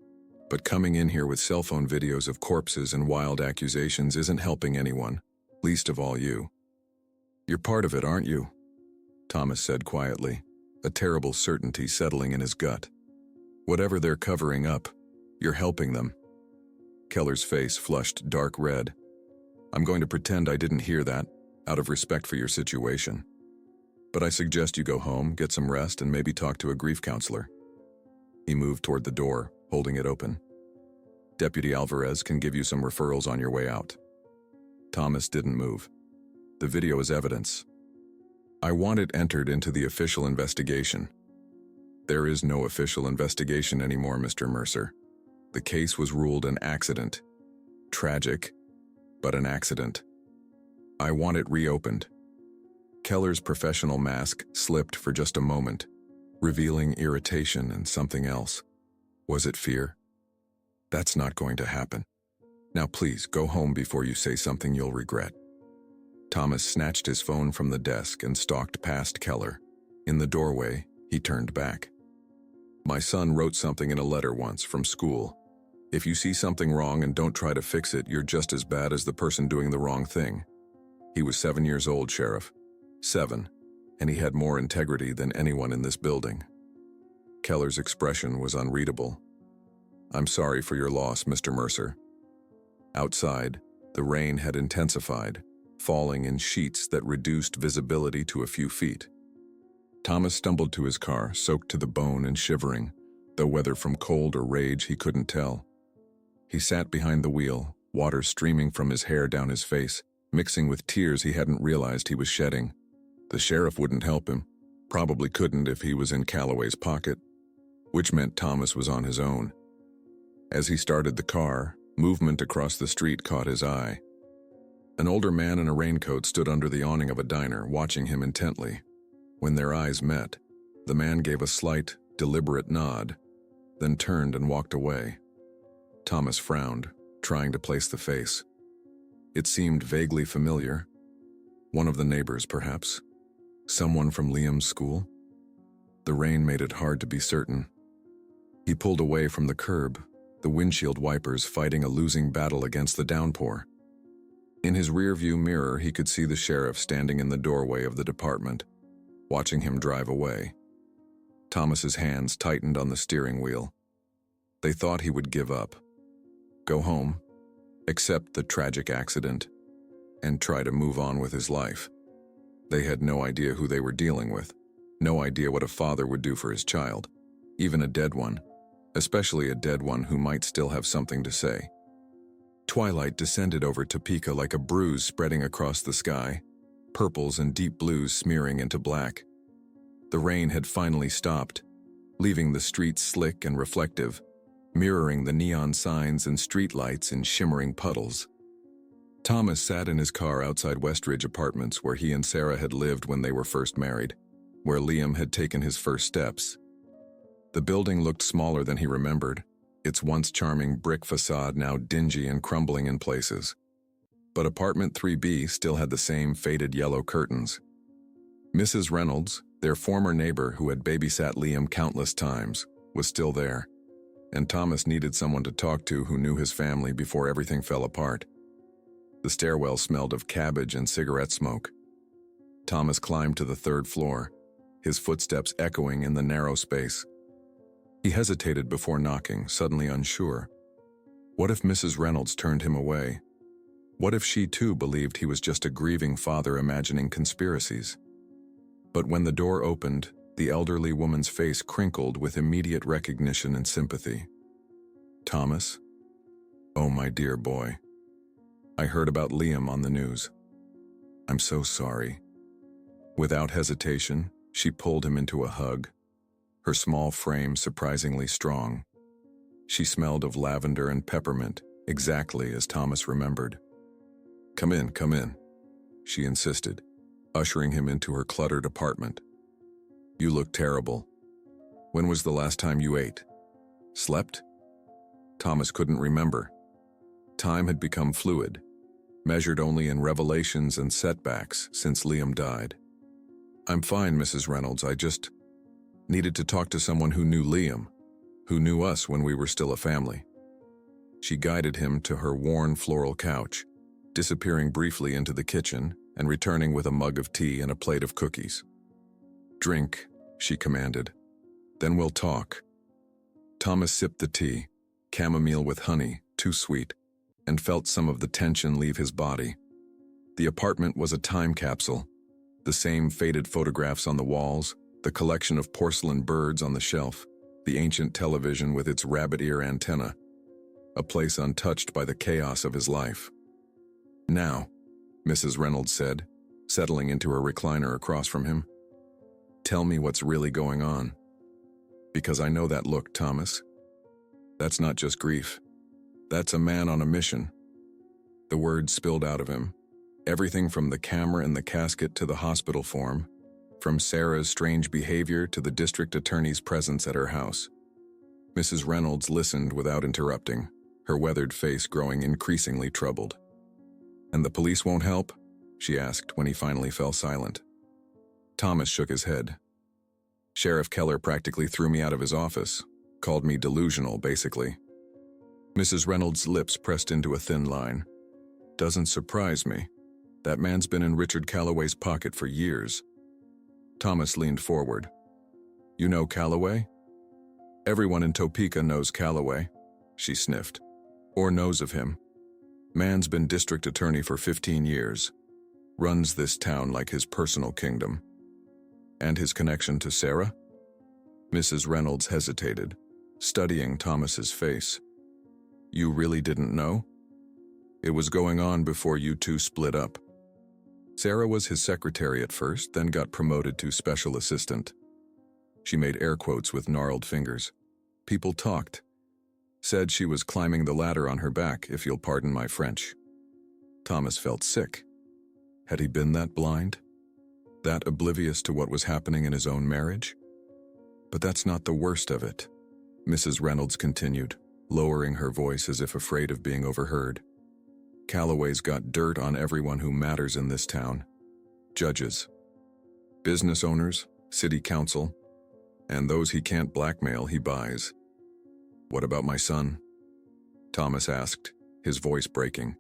Speaker 1: But coming in here with cell phone videos of corpses and wild accusations isn't helping anyone, least of all you." "You're part of it, aren't you?" Thomas said quietly, a terrible certainty settling in his gut. "Whatever they're covering up, you're helping them." Keller's face flushed dark red. "I'm going to pretend I didn't hear that, out of respect for your situation." But I suggest you go home, get some rest, and maybe talk to a grief counselor. He moved toward the door, holding it open. Deputy Alvarez can give you some referrals on your way out. Thomas didn't move. The video is evidence. I want it entered into the official investigation. There is no official investigation anymore, Mr. Mercer. The case was ruled an accident. Tragic, but an accident. I want it reopened. Keller's professional mask slipped for just a moment, revealing irritation and something else. Was it fear? That's not going to happen. Now please, go home before you say something you'll regret. Thomas snatched his phone from the desk and stalked past Keller. In the doorway, he turned back. My son wrote something in a letter once from school. If you see something wrong and don't try to fix it, you're just as bad as the person doing the wrong thing. He was 7 years old, Sheriff. 7. And he had more integrity than anyone in this building. Keller's expression was unreadable. I'm sorry for your loss, Mr. Mercer. Outside, the rain had intensified, falling in sheets that reduced visibility to a few feet. Thomas stumbled to his car, soaked to the bone and shivering, though whether from cold or rage he couldn't tell. He sat behind the wheel, water streaming from his hair down his face, mixing with tears he hadn't realized he was shedding. The sheriff wouldn't help him, probably couldn't if he was in Calloway's pocket, which meant Thomas was on his own. As he started the car, movement across the street caught his eye. An older man in a raincoat stood under the awning of a diner, watching him intently. When their eyes met, the man gave a slight, deliberate nod, then turned and walked away. Thomas frowned, trying to place the face. It seemed vaguely familiar. One of the neighbors, perhaps. Someone from Liam's school? The rain made it hard to be certain. He pulled away from the curb, the windshield wipers fighting a losing battle against the downpour. In his rearview mirror, he could see the sheriff standing in the doorway of the department, watching him drive away. Thomas's hands tightened on the steering wheel. They thought he would give up, go home, accept the tragic accident, and try to move on with his life. They had no idea who they were dealing with, no idea what a father would do for his child, even a dead one, especially a dead one who might still have something to say. Twilight descended over Topeka like a bruise spreading across the sky, purples and deep blues smearing into black. The rain had finally stopped, leaving the streets slick and reflective, mirroring the neon signs and streetlights in shimmering puddles. Thomas sat in his car outside Westridge Apartments, where he and Sarah had lived when they were first married, where Liam had taken his first steps. The building looked smaller than he remembered, its once charming brick facade now dingy and crumbling in places. But apartment 3B still had the same faded yellow curtains. Mrs. Reynolds, their former neighbor who had babysat Liam countless times, was still there, and Thomas needed someone to talk to who knew his family before everything fell apart. The stairwell smelled of cabbage and cigarette smoke. Thomas climbed to the 3rd floor, his footsteps echoing in the narrow space. He hesitated before knocking, suddenly unsure. What if Mrs. Reynolds turned him away? What if she too believed he was just a grieving father imagining conspiracies? But when the door opened, the elderly woman's face crinkled with immediate recognition and sympathy. Thomas? Oh, my dear boy. I heard about Liam on the news. I'm so sorry. Without hesitation, she pulled him into a hug, her small frame surprisingly strong. She smelled of lavender and peppermint, exactly as Thomas remembered. Come in, she insisted, ushering him into her cluttered apartment. You look terrible. When was the last time you ate? Slept? Thomas couldn't remember. Time had become fluid, measured only in revelations and setbacks since Liam died. I'm fine, Mrs. Reynolds. I just needed to talk to someone who knew Liam, who knew us when we were still a family. She guided him to her worn floral couch, disappearing briefly into the kitchen and returning with a mug of tea and a plate of cookies. Drink, she commanded. Then we'll talk. Thomas sipped the tea, chamomile with honey, too sweet, and felt some of the tension leave his body. The apartment was a time capsule. The same faded photographs on the walls, the collection of porcelain birds on the shelf, the ancient television with its rabbit ear antenna, a place untouched by the chaos of his life. "Now," Mrs. Reynolds said, settling into her recliner across from him, "tell me what's really going on. Because I know that look, Thomas. That's not just grief. That's a man on a mission." The words spilled out of him. Everything from the camera in the casket to the hospital form, from Sarah's strange behavior to the district attorney's presence at her house. Mrs. Reynolds listened without interrupting, her weathered face growing increasingly troubled. "And the police won't help?" she asked when he finally fell silent. Thomas shook his head. "Sheriff Keller practically threw me out of his office, called me delusional, basically." Mrs. Reynolds' lips pressed into a thin line. "Doesn't surprise me. That man's been in Richard Calloway's pocket for years." Thomas leaned forward. "You know Calloway?" "Everyone in Topeka knows Calloway," she sniffed. "Or knows of him. Man's been district attorney for 15 years. Runs this town like his personal kingdom." "And his connection to Sarah?" Mrs. Reynolds hesitated, studying Thomas's face. "You really didn't know?" "It was going on before you two split up. Sarah was his secretary at first, then got promoted to special assistant." She made air quotes with gnarled fingers. "People talked. Said she was climbing the ladder on her back, if you'll pardon my French." Thomas felt sick. Had he been that blind? That oblivious to what was happening in his own marriage? "But that's not the worst of it," Mrs. Reynolds continued, lowering her voice as if afraid of being overheard. "Calloway's got dirt on everyone who matters in this town. Judges, business owners, city council, and those he can't blackmail, he buys." "What about my son?" Thomas asked, his voice breaking.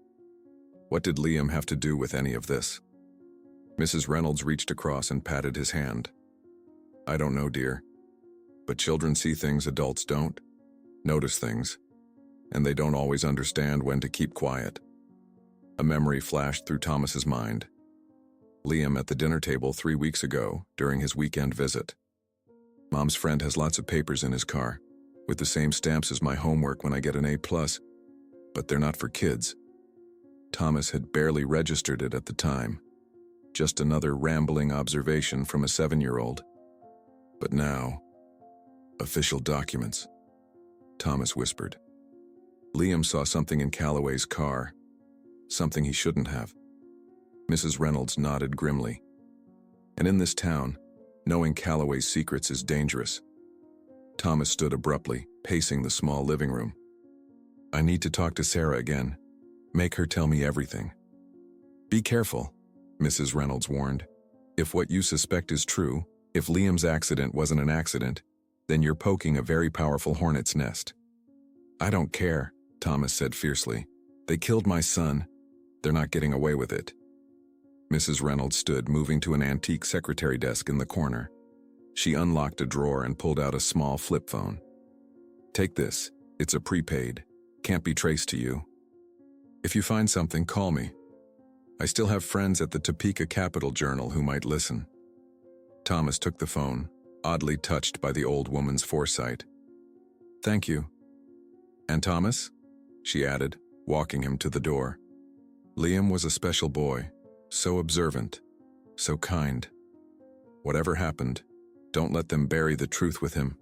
Speaker 1: "What did Liam have to do with any of this?" Mrs. Reynolds reached across and patted his hand. "I don't know, dear. But children see things adults don't, notice things, and they don't always understand when to keep quiet." A memory flashed through Thomas's mind. Liam at the dinner table 3 weeks ago, during his weekend visit. "Mom's friend has lots of papers in his car, with the same stamps as my homework when I get an A+, but they're not for kids." Thomas had barely registered it at the time. Just another rambling observation from a 7-year-old. But now, official documents. Thomas whispered. Liam saw something in Calloway's car. Something he shouldn't have. Mrs. Reynolds nodded grimly. And in this town, knowing Calloway's secrets is dangerous. Thomas stood abruptly, pacing the small living room. "I need to talk to Sarah again. Make her tell me everything." "Be careful," Mrs. Reynolds warned. "If what you suspect is true, if Liam's accident wasn't an accident, then you're poking a very powerful hornet's nest." "I don't care," Thomas said fiercely. "They killed my son. They're not getting away with it." Mrs. Reynolds stood, moving to an antique secretary desk in the corner. She unlocked a drawer and pulled out a small flip phone. "Take this. It's a prepaid. Can't be traced to you. If you find something, call me. I still have friends at the Topeka Capital Journal who might listen." Thomas took the phone, oddly touched by the old woman's foresight. "Thank you. And Thomas?" she added, walking him to the door. "Liam was a special boy, so observant, so kind. Whatever happened, don't let them bury the truth with him."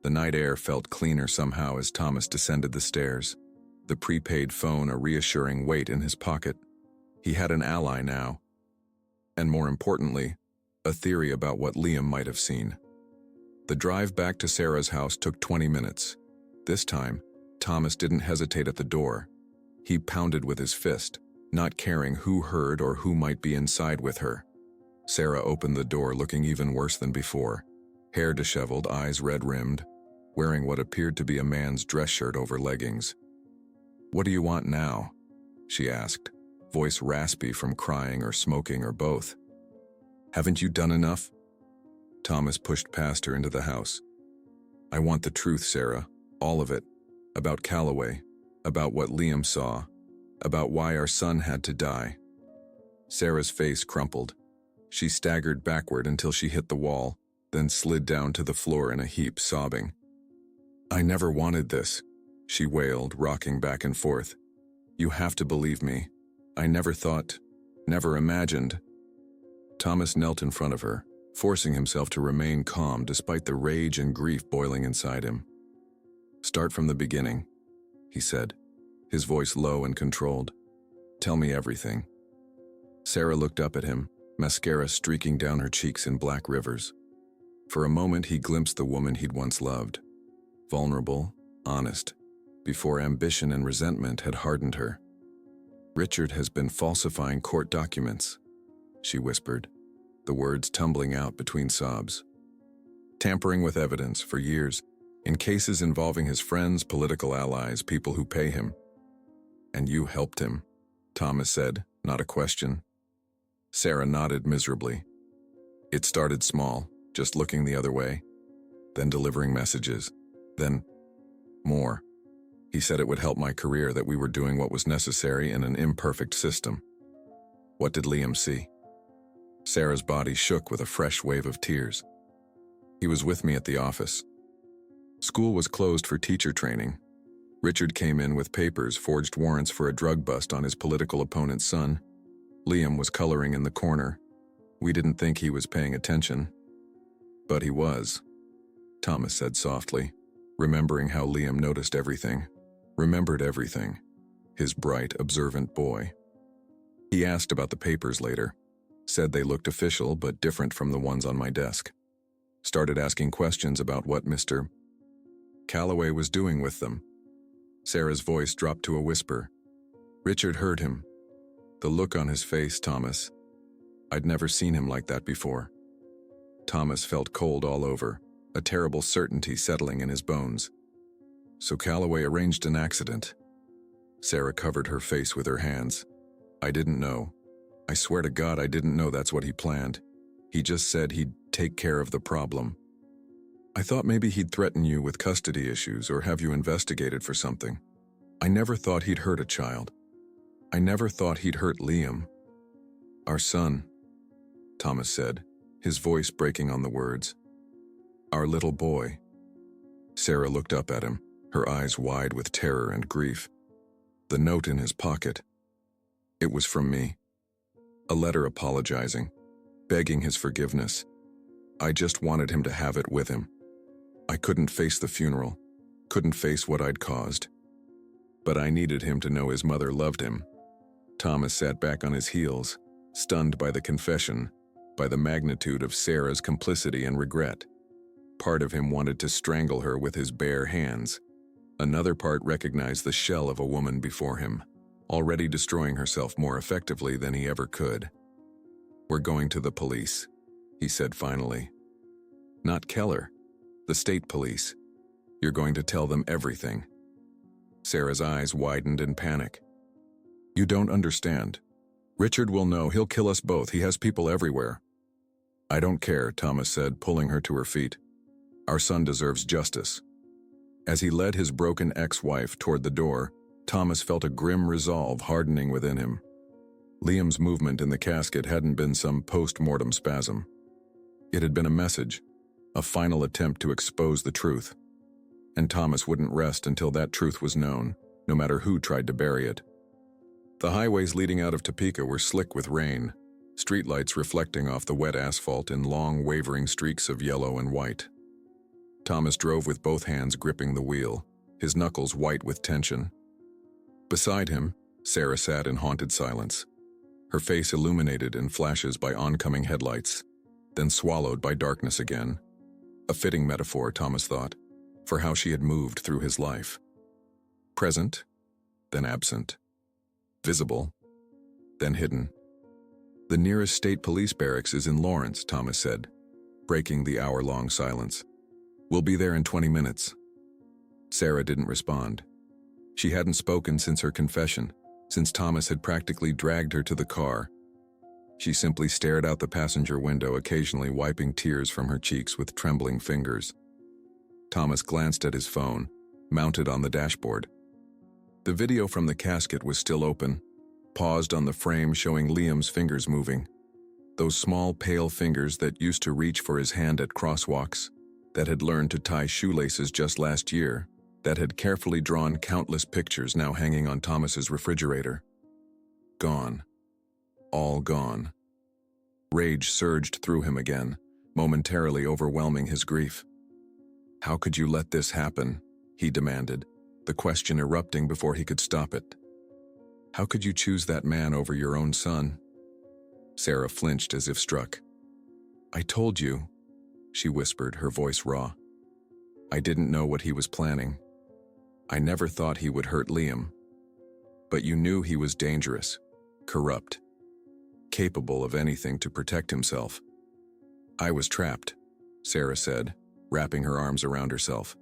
Speaker 1: The night air felt cleaner somehow as Thomas descended the stairs, the prepaid phone a reassuring weight in his pocket. He had an ally now. And more importantly, a theory about what Liam might have seen. The drive back to Sarah's house took 20 minutes. This time, Thomas didn't hesitate at the door. He pounded with his fist, not caring who heard or who might be inside with her. Sarah opened the door looking even worse than before, hair disheveled, eyes red-rimmed, wearing what appeared to be a man's dress shirt over leggings. "What do you want now?" she asked, voice raspy from crying or smoking or both. "Haven't you done enough?" Thomas pushed past her into the house. "I want the truth, Sarah, all of it, about Calloway, about what Liam saw, about why our son had to die." Sarah's face crumpled. She staggered backward until she hit the wall, then slid down to the floor in a heap, sobbing. "I never wanted this," she wailed, rocking back and forth. "You have to believe me. I never thought, never imagined." Thomas knelt in front of her, forcing himself to remain calm despite the rage and grief boiling inside him. "Start from the beginning," he said, his voice low and controlled. "Tell me everything." Sarah looked up at him, mascara streaking down her cheeks in black rivers. For a moment he glimpsed the woman he'd once loved. Vulnerable, honest, before ambition and resentment had hardened her. "Richard has been falsifying court documents," she whispered, the words tumbling out between sobs. "Tampering with evidence for years, in cases involving his friends, political allies, people who pay him. And you helped him," Thomas said, not a question. Sarah nodded miserably. "It started small, just looking the other way, then delivering messages, then more. He said it would help my career, that we were doing what was necessary in an imperfect system." "What did Liam see?" Sarah's body shook with a fresh wave of tears. "He was with me at the office. School was closed for teacher training. Richard came in with papers, forged warrants for a drug bust on his political opponent's son. Liam was coloring in the corner. We didn't think he was paying attention. But he was," Thomas said softly, remembering how Liam noticed everything, remembered everything, his bright, observant boy. He asked about the papers later, said they looked official but different from the ones on my desk. Started asking questions about what Mr. Calloway was doing with them. Sarah's voice dropped to a whisper. "Richard heard him. The look on his face, Thomas. I'd never seen him like that before." Thomas felt cold all over, a terrible certainty settling in his bones. "So Calloway arranged an accident." Sarah covered her face with her hands. "I didn't know. I swear to God I didn't know that's what he planned. He just said he'd take care of the problem. I thought maybe he'd threaten you with custody issues or have you investigated for something. I never thought he'd hurt a child. I never thought he'd hurt Liam. Our son," Thomas said, his voice breaking on the words. "Our little boy." Sarah looked up at him, her eyes wide with terror and grief. The note in his pocket. It was from me. A letter apologizing, begging his forgiveness. I just wanted him to have it with him. I couldn't face the funeral, couldn't face what I'd caused. But I needed him to know his mother loved him. Thomas sat back on his heels, stunned by the confession, by the magnitude of Sarah's complicity and regret. Part of him wanted to strangle her with his bare hands. Another part recognized the shell of a woman before him, already destroying herself more effectively than he ever could. "We're going to the police," he said finally. "Not Keller, the state police. You're going to tell them everything." Sarah's eyes widened in panic. "You don't understand. Richard will know. He'll kill us both. He has people everywhere." "I don't care," Thomas said, pulling her to her feet. "Our son deserves justice." As he led his broken ex-wife toward the door, Thomas felt a grim resolve hardening within him. Liam's movement in the casket hadn't been some post-mortem spasm. It had been a message, a final attempt to expose the truth. And Thomas wouldn't rest until that truth was known, no matter who tried to bury it. The highways leading out of Topeka were slick with rain, streetlights reflecting off the wet asphalt in long, wavering streaks of yellow and white. Thomas drove with both hands gripping the wheel, his knuckles white with tension. Beside him, Sarah sat in haunted silence, her face illuminated in flashes by oncoming headlights, then swallowed by darkness again. A fitting metaphor, Thomas thought, for how she had moved through his life. Present, then absent. Visible, then hidden. "The nearest state police barracks is in Lawrence," Thomas said, breaking the hour-long silence. "We'll be there in 20 minutes. Sarah didn't respond. She hadn't spoken since her confession, since Thomas had practically dragged her to the car. She simply stared out the passenger window, occasionally wiping tears from her cheeks with trembling fingers. Thomas glanced at his phone, mounted on the dashboard. The video from the casket was still open, paused on the frame showing Liam's fingers moving. Those small, pale fingers that used to reach for his hand at crosswalks, that had learned to tie shoelaces just last year, that had carefully drawn countless pictures now hanging on Thomas's refrigerator. Gone. All gone. Rage surged through him again, momentarily overwhelming his grief. "How could you let this happen?" he demanded, the question erupting before he could stop it. "How could you choose that man over your own son?" Sarah flinched as if struck. "I told you," she whispered, her voice raw. "I didn't know what he was planning. I never thought he would hurt Liam. But you knew he was dangerous, corrupt, capable of anything to protect himself." "I was trapped," Sarah said, wrapping her arms around herself.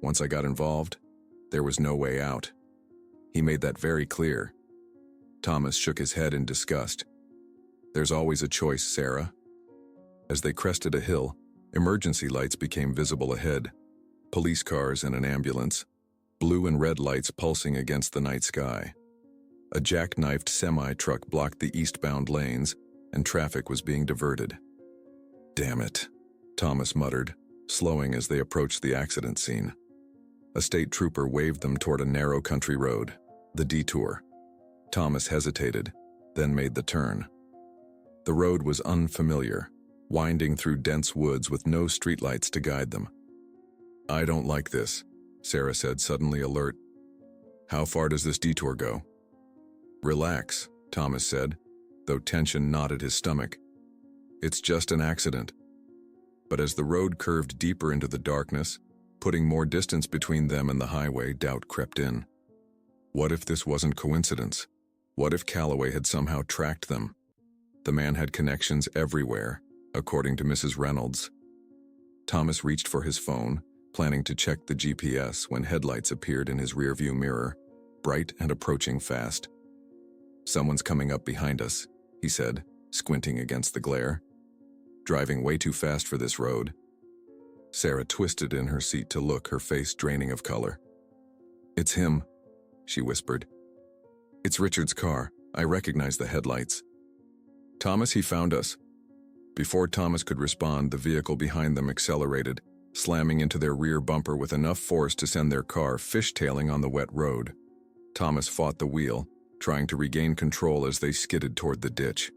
Speaker 1: "Once I got involved, there was no way out." He made that very clear. Thomas shook his head in disgust. "There's always a choice, Sarah." As they crested a hill, emergency lights became visible ahead. Police cars and an ambulance, blue and red lights pulsing against the night sky. A jackknifed semi-truck blocked the eastbound lanes, and traffic was being diverted. "Damn it," Thomas muttered, slowing as they approached the accident scene. A state trooper waved them toward a narrow country road, the detour. Thomas hesitated, then made the turn. The road was unfamiliar, winding through dense woods with no streetlights to guide them. "I don't like this," Sarah said, suddenly alert. "How far does this detour go?" "Relax," Thomas said, though tension knotted his stomach. "It's just an accident." But as the road curved deeper into the darkness, putting more distance between them and the highway, doubt crept in. What if this wasn't coincidence? What if Calloway had somehow tracked them? The man had connections everywhere, according to Mrs. Reynolds. Thomas reached for his phone, planning to check the GPS when headlights appeared in his rearview mirror, bright and approaching fast. "Someone's coming up behind us," he said, squinting against the glare. "Driving way too fast for this road." Sarah twisted in her seat to look, her face draining of color. "It's him," she whispered. "It's Richard's car. I recognize the headlights." "Thomas, he found us." Before Thomas could respond, the vehicle behind them accelerated, slamming into their rear bumper with enough force to send their car fishtailing on the wet road. Thomas fought the wheel, trying to regain control as they skidded toward the ditch.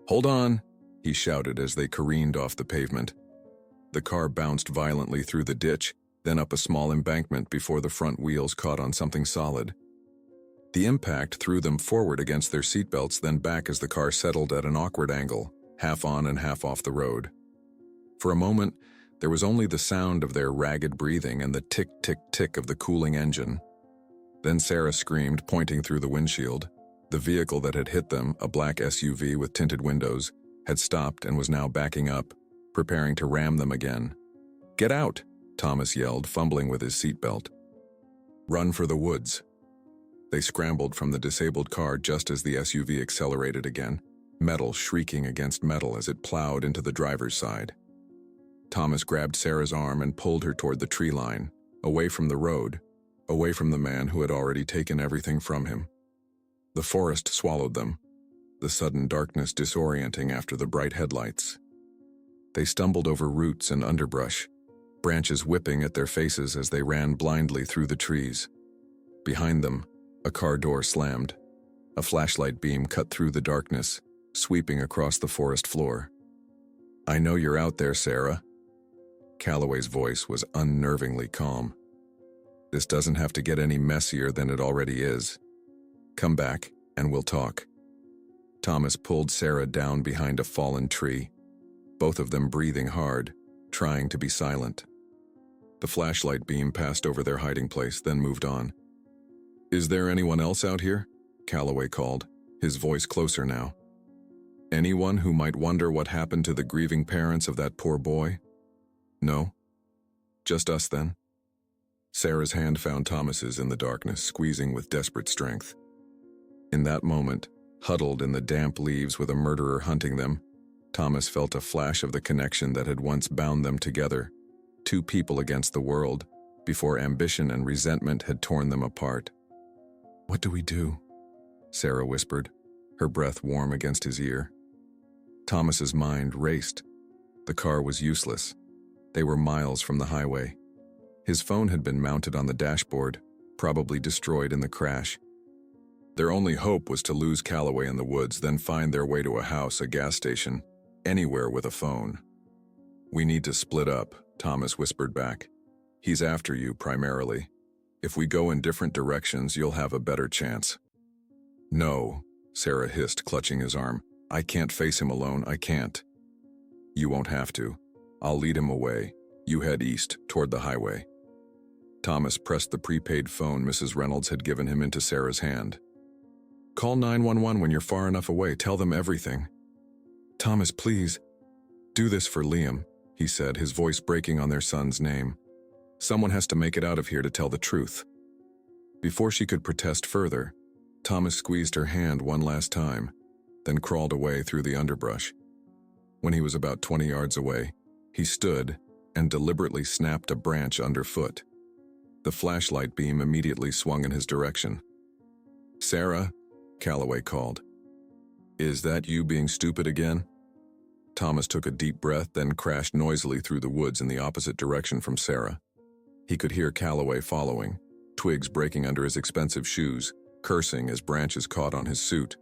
Speaker 1: "Hold on," he shouted as they careened off the pavement. The car bounced violently through the ditch, then up a small embankment before the front wheels caught on something solid. The impact threw them forward against their seatbelts, then back as the car settled at an awkward angle, half on and half off the road. For a moment, there was only the sound of their ragged breathing and the tick-tick-tick of the cooling engine. Then Sarah screamed, pointing through the windshield. The vehicle that had hit them, a black SUV with tinted windows, had stopped and was now backing up, preparing to ram them again. "Get out!" Thomas yelled, fumbling with his seatbelt. "Run for the woods." They scrambled from the disabled car just as the SUV accelerated again, metal shrieking against metal as it plowed into the driver's side. Thomas grabbed Sarah's arm and pulled her toward the tree line, away from the road, away from the man who had already taken everything from him. The forest swallowed them, the sudden darkness disorienting after the bright headlights. They stumbled over roots and underbrush, branches whipping at their faces as they ran blindly through the trees. Behind them, a car door slammed. A flashlight beam cut through the darkness, sweeping across the forest floor. "I know you're out there, Sarah." Calloway's voice was unnervingly calm. "This doesn't have to get any messier than it already is. Come back, and we'll talk." Thomas pulled Sarah down behind a fallen tree, both of them breathing hard, trying to be silent. The flashlight beam passed over their hiding place, then moved on. "Is there anyone else out here?" Calloway called, his voice closer now. "Anyone who might wonder what happened to the grieving parents of that poor boy?" "No? Just us then?" Sarah's hand found Thomas's in the darkness, squeezing with desperate strength. In that moment, huddled in the damp leaves with a murderer hunting them, Thomas felt a flash of the connection that had once bound them together, two people against the world, before ambition and resentment had torn them apart. "What do we do?" Sarah whispered, her breath warm against his ear. Thomas's mind raced. The car was useless. They were miles from the highway. His phone had been mounted on the dashboard, probably destroyed in the crash. Their only hope was to lose Calloway in the woods, then find their way to a house, a gas station, anywhere with a phone. "We need to split up," Thomas whispered back. "He's after you, primarily. If we go in different directions, you'll have a better chance." "No," Sarah hissed, clutching his arm. "I can't face him alone, I can't." "You won't have to. I'll lead him away. You head east, toward the highway." Thomas pressed the prepaid phone Mrs. Reynolds had given him into Sarah's hand. "Call 911 when you're far enough away. Tell them everything." "Thomas, please. Do this for Liam," he said, his voice breaking on their son's name. "Someone has to make it out of here to tell the truth." Before she could protest further, Thomas squeezed her hand one last time, then crawled away through the underbrush. When he was about 20 yards away, he stood and deliberately snapped a branch underfoot. The flashlight beam immediately swung in his direction. "Sarah," Calloway called. "Is that you being stupid again?" Thomas took a deep breath, then crashed noisily through the woods in the opposite direction from Sarah. He could hear Calloway following, twigs breaking under his expensive shoes, cursing as branches caught on his suit.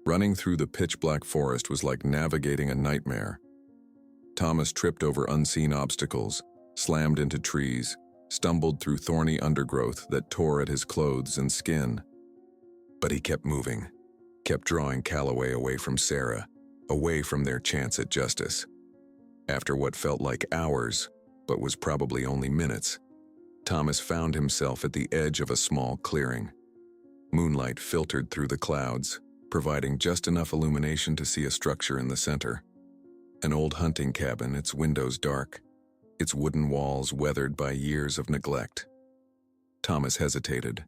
Speaker 1: Running through the pitch-black forest was like navigating a nightmare. Thomas tripped over unseen obstacles, slammed into trees, stumbled through thorny undergrowth that tore at his clothes and skin. But he kept moving, kept drawing Calloway away from Sarah, away from their chance at justice. After what felt like hours, but was probably only minutes, Thomas found himself at the edge of a small clearing. Moonlight filtered through the clouds, providing just enough illumination to see a structure in the center. An old hunting cabin, its windows dark, its wooden walls weathered by years of neglect. Thomas hesitated.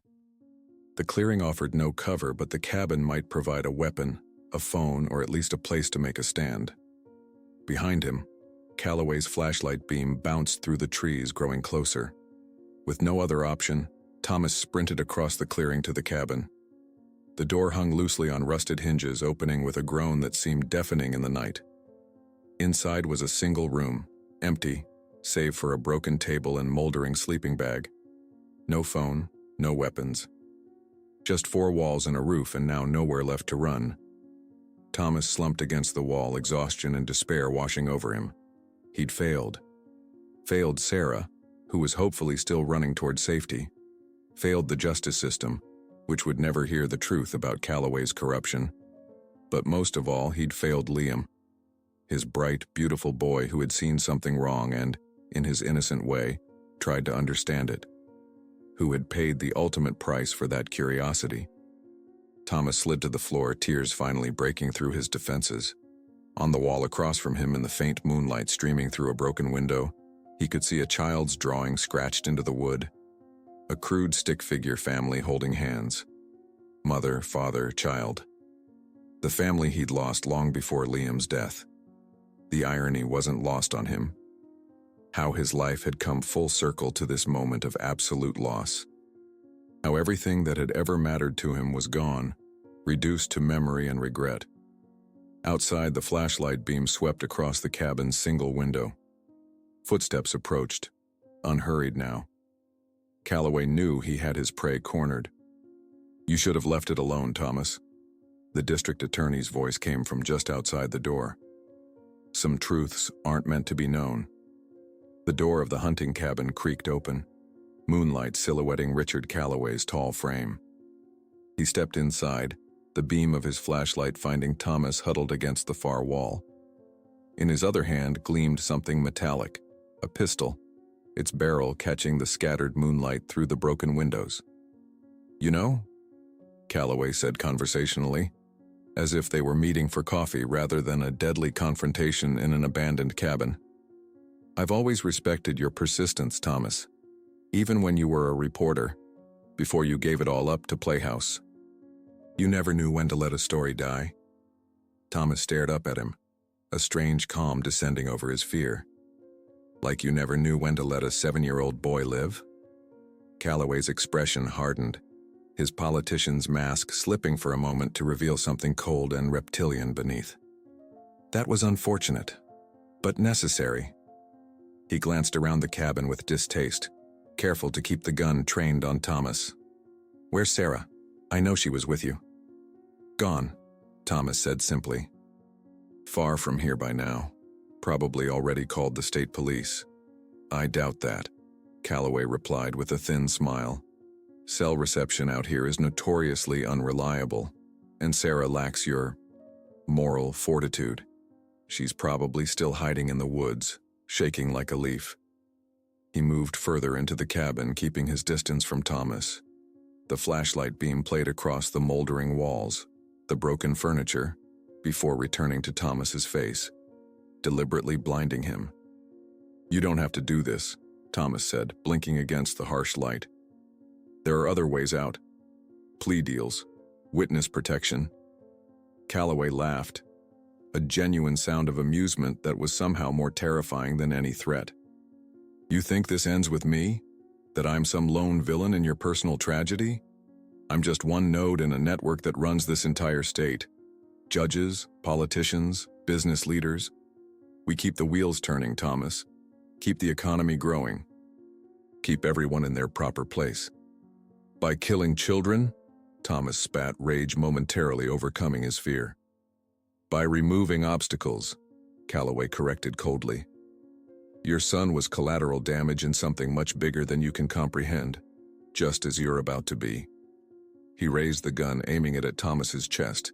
Speaker 1: The clearing offered no cover, but the cabin might provide a weapon, a phone, or at least a place to make a stand. Behind him, Calloway's flashlight beam bounced through the trees, growing closer. With no other option, Thomas sprinted across the clearing to the cabin. The door hung loosely on rusted hinges, opening with a groan that seemed deafening in the night. Inside was a single room, empty, save for a broken table and moldering sleeping bag. No phone, no weapons. Just four walls and a roof, and now nowhere left to run. Thomas slumped against the wall, exhaustion and despair washing over him. He'd failed. Failed Sarah, who was hopefully still running toward safety. Failed the justice system, which would never hear the truth about Calloway's corruption. But most of all, he'd failed Liam, his bright, beautiful boy who had seen something wrong and, in his innocent way, tried to understand it. Who had paid the ultimate price for that curiosity. Thomas slid to the floor, tears finally breaking through his defenses. On the wall across from him, in the faint moonlight streaming through a broken window, he could see a child's drawing scratched into the wood. A crude stick figure family holding hands. Mother, father, child. The family he'd lost long before Liam's death. The irony wasn't lost on him. How his life had come full circle to this moment of absolute loss. How everything that had ever mattered to him was gone, reduced to memory and regret. Outside, the flashlight beam swept across the cabin's single window. Footsteps approached, unhurried now. Calloway knew he had his prey cornered. "You should have left it alone, Thomas." The district attorney's voice came from just outside the door. "Some truths aren't meant to be known." The door of the hunting cabin creaked open, moonlight silhouetting Richard Calloway's tall frame. He stepped inside, the beam of his flashlight finding Thomas huddled against the far wall. In his other hand gleamed something metallic, a pistol, its barrel catching the scattered moonlight through the broken windows. "You know," Calloway said conversationally, as if they were meeting for coffee rather than a deadly confrontation in an abandoned cabin. "I've always respected your persistence, Thomas, even when you were a reporter, before you gave it all up to Playhouse. You never knew when to let a story die." Thomas stared up at him, a strange calm descending over his fear. "Like you never knew when to let a 7-year-old boy live?" Calloway's expression hardened, his politician's mask slipping for a moment to reveal something cold and reptilian beneath. That was unfortunate, but necessary. He glanced around the cabin with distaste, careful to keep the gun trained on Thomas. "Where's Sarah? I know she was with you." "Gone," Thomas said simply. "Far from here by now. Probably already called the state police." "I doubt that," Calloway replied with a thin smile. "Cell reception out here is notoriously unreliable, and Sarah lacks your moral fortitude. She's probably still hiding in the woods, shaking like a leaf." He moved further into the cabin, keeping his distance from Thomas. The flashlight beam played across the moldering walls, the broken furniture, before returning to Thomas's face, deliberately blinding him. "You don't have to do this," Thomas said, blinking against the harsh light. "There are other ways out. Plea deals, witness protection." Calloway laughed, a genuine sound of amusement that was somehow more terrifying than any threat. "You think this ends with me? That I'm some lone villain in your personal tragedy? I'm just one node in a network that runs this entire state. Judges, politicians, business leaders. We keep the wheels turning, Thomas. Keep the economy growing. Keep everyone in their proper place." "By killing children?" Thomas spat, rage momentarily overcoming his fear. "By removing obstacles," Calloway corrected coldly. "Your son was collateral damage in something much bigger than you can comprehend, just as you're about to be." He raised the gun, aiming it at Thomas's chest.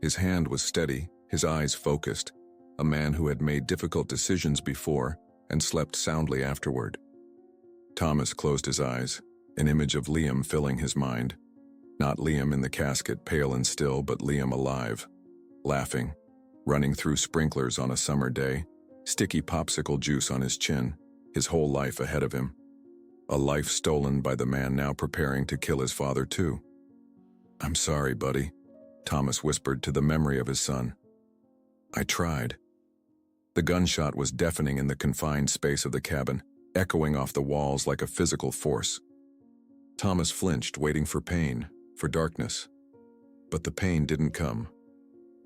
Speaker 1: His hand was steady, his eyes focused, a man who had made difficult decisions before and slept soundly afterward. Thomas closed his eyes, an image of Liam filling his mind. Not Liam in the casket, pale and still, but Liam alive, laughing, running through sprinklers on a summer day, sticky popsicle juice on his chin, his whole life ahead of him. A life stolen by the man now preparing to kill his father too. "I'm sorry, buddy," Thomas whispered to the memory of his son. "I tried." The gunshot was deafening in the confined space of the cabin, echoing off the walls like a physical force. Thomas flinched, waiting for pain, for darkness. But the pain didn't come.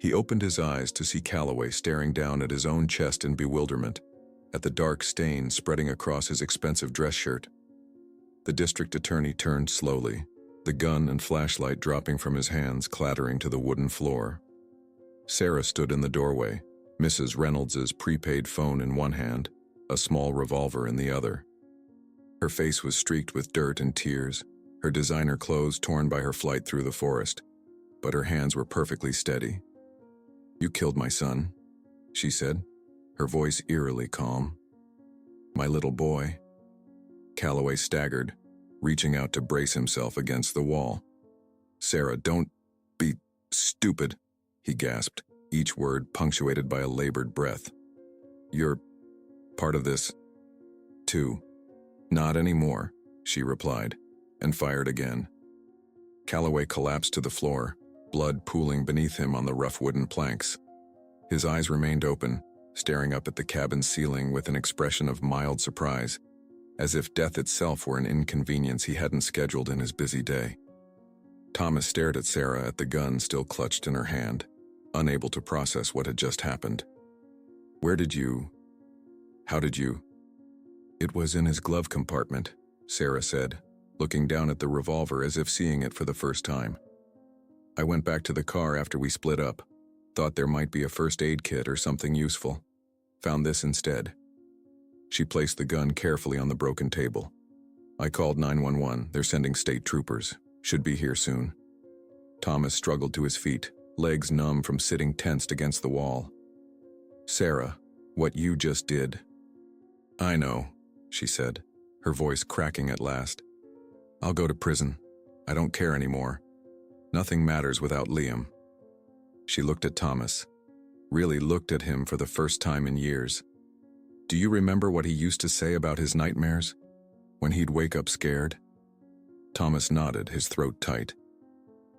Speaker 1: He opened his eyes to see Calloway staring down at his own chest in bewilderment, at the dark stain spreading across his expensive dress shirt. The district attorney turned slowly, the gun and flashlight dropping from his hands, clattering to the wooden floor. Sarah stood in the doorway, Mrs. Reynolds's prepaid phone in one hand, a small revolver in the other. Her face was streaked with dirt and tears, her designer clothes torn by her flight through the forest, but her hands were perfectly steady. "You killed my son," she said, her voice eerily calm. "My little boy." Calloway staggered, reaching out to brace himself against the wall. "Sarah, don't be stupid," he gasped, each word punctuated by a labored breath. "You're part of this, too." "Not anymore," she replied, and fired again. Calloway collapsed to the floor, blood pooling beneath him on the rough wooden planks. His eyes remained open, staring up at the cabin ceiling with an expression of mild surprise, as if death itself were an inconvenience he hadn't scheduled in his busy day. Thomas stared at Sarah, at the gun still clutched in her hand, unable to process what had just happened. How did you?" "It was in his glove compartment," Sarah said, looking down at the revolver as if seeing it for the first time. "I went back to the car after we split up. Thought there might be a first aid kit or something useful. Found this instead." She placed the gun carefully on the broken table. "I called 911. They're sending state troopers. Should be here soon." Thomas struggled to his feet, legs numb from sitting tensed against the wall. "Sarah, what you just did." "I know," she said, her voice cracking at last. "I'll go to prison. I don't care anymore. Nothing matters without Liam." She looked at Thomas, really looked at him for the first time in years. "Do you remember what he used to say about his nightmares? When he'd wake up scared?" Thomas nodded, his throat tight.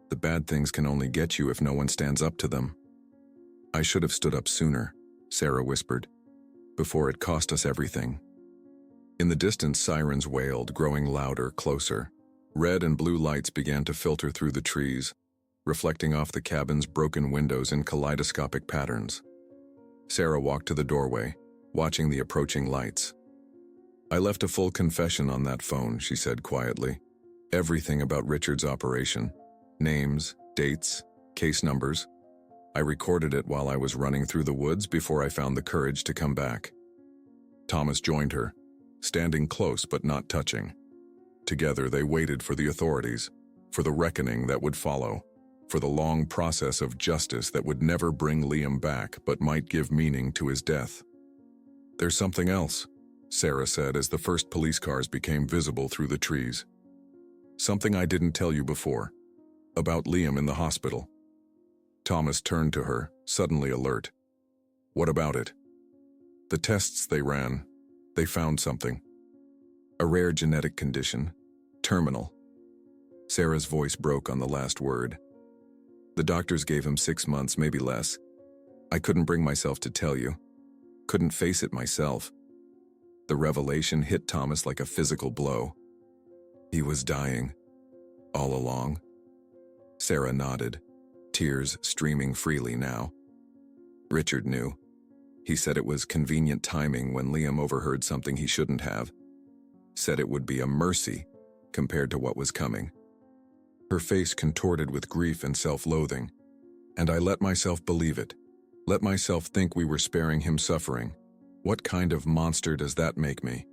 Speaker 1: "The bad things can only get you if no one stands up to them." "I should have stood up sooner," Sarah whispered, "before it cost us everything." In the distance, sirens wailed, growing louder, closer. Red and blue lights began to filter through the trees, reflecting off the cabin's broken windows in kaleidoscopic patterns. Sarah walked to the doorway, watching the approaching lights. "I left a full confession on that phone," she said quietly. "Everything about Richard's operation. Names, dates, case numbers. I recorded it while I was running through the woods before I found the courage to come back." Thomas joined her, standing close but not touching. Together they waited for the authorities, for the reckoning that would follow, for the long process of justice that would never bring Liam back but might give meaning to his death. "There's something else," Sarah said as the first police cars became visible through the trees. "Something I didn't tell you before. About Liam in the hospital." Thomas turned to her, suddenly alert. "What about it?" "The tests they ran. They found something. A rare genetic condition. Terminal." Sarah's voice broke on the last word. "The doctors gave him 6 months, maybe less. I couldn't bring myself to tell you. Couldn't face it myself." The revelation hit Thomas like a physical blow. "He was dying. All along?" Sarah nodded, tears streaming freely now. "Richard knew. He said it was convenient timing when Liam overheard something he shouldn't have. Said it would be a mercy compared to what was coming." Her face contorted with grief and self-loathing. "And I let myself believe it. Let myself think we were sparing him suffering. What kind of monster does that make me?"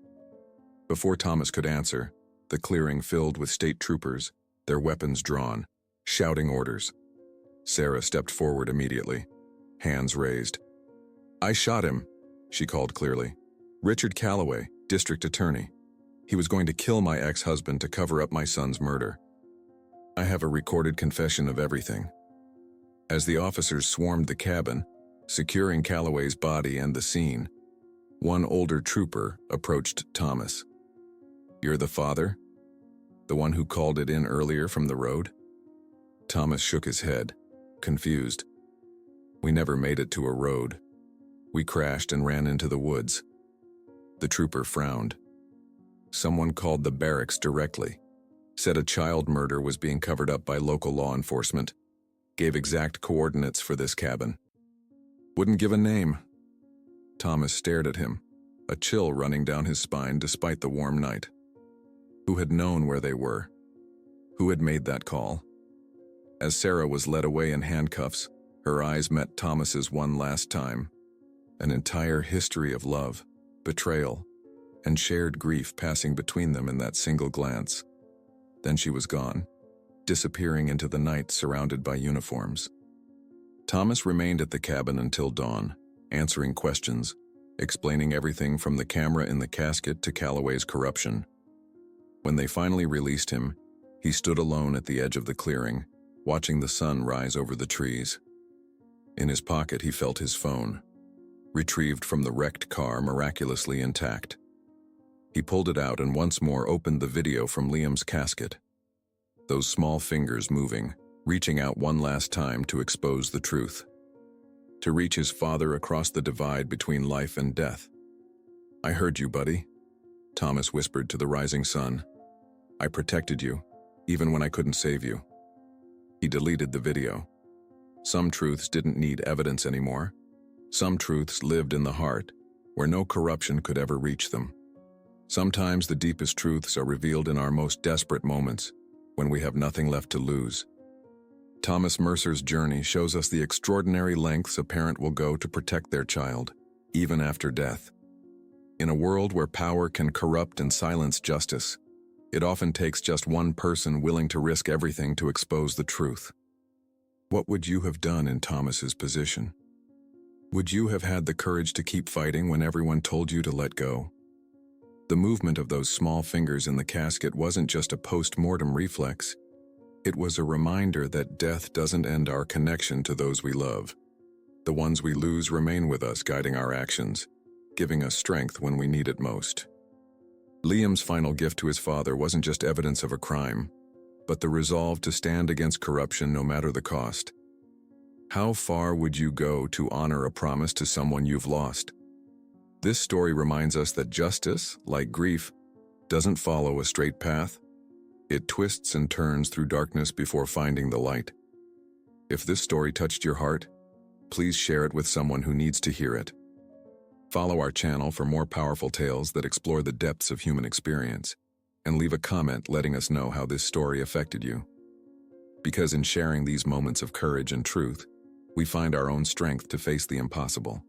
Speaker 1: Before Thomas could answer, the clearing filled with state troopers, their weapons drawn, shouting orders. Sarah stepped forward immediately, hands raised. "I shot him," she called clearly. "Richard Calloway, district attorney. He was going to kill my ex-husband to cover up my son's murder. I have a recorded confession of everything." As the officers swarmed the cabin, securing Calloway's body and the scene, one older trooper approached Thomas. "You're the father? The one who called it in earlier from the road?" Thomas shook his head, confused. "We never made it to a road. We crashed and ran into the woods." The trooper frowned. "Someone called the barracks directly. Said a child murder was being covered up by local law enforcement. Gave exact coordinates for this cabin. Wouldn't give a name." Thomas stared at him, a chill running down his spine despite the warm night. Who had known where they were? Who had made that call? As Sarah was led away in handcuffs, her eyes met Thomas's one last time. An entire history of love, betrayal, and shared grief passing between them in that single glance. Then she was gone, disappearing into the night surrounded by uniforms. Thomas remained at the cabin until dawn, answering questions, explaining everything from the camera in the casket to Calloway's corruption. When they finally released him, he stood alone at the edge of the clearing, watching the sun rise over the trees. In his pocket he felt his phone, retrieved from the wrecked car miraculously intact. He pulled it out and once more opened the video from Liam's casket. Those small fingers moving, reaching out one last time to expose the truth. To reach his father across the divide between life and death. "I heard you, buddy," Thomas whispered to the rising sun. "I protected you, even when I couldn't save you." He deleted the video. Some truths didn't need evidence anymore. Some truths lived in the heart, where no corruption could ever reach them. Sometimes the deepest truths are revealed in our most desperate moments, when we have nothing left to lose. Thomas Mercer's journey shows us the extraordinary lengths a parent will go to protect their child, even after death. In a world where power can corrupt and silence justice, it often takes just one person willing to risk everything to expose the truth. What would you have done in Thomas's position? Would you have had the courage to keep fighting when everyone told you to let go? The movement of those small fingers in the casket wasn't just a post-mortem reflex. It was a reminder that death doesn't end our connection to those we love. The ones we lose remain with us, guiding our actions, giving us strength when we need it most. Liam's final gift to his father wasn't just evidence of a crime, but the resolve to stand against corruption no matter the cost. How far would you go to honor a promise to someone you've lost? This story reminds us that justice, like grief, doesn't follow a straight path. It twists and turns through darkness before finding the light. If this story touched your heart, Please share it with someone who needs to hear it. Follow our channel for more powerful tales that explore the depths of human experience, and leave a comment letting us know how this story affected you. Because in sharing these moments of courage and truth, we find our own strength to face the impossible.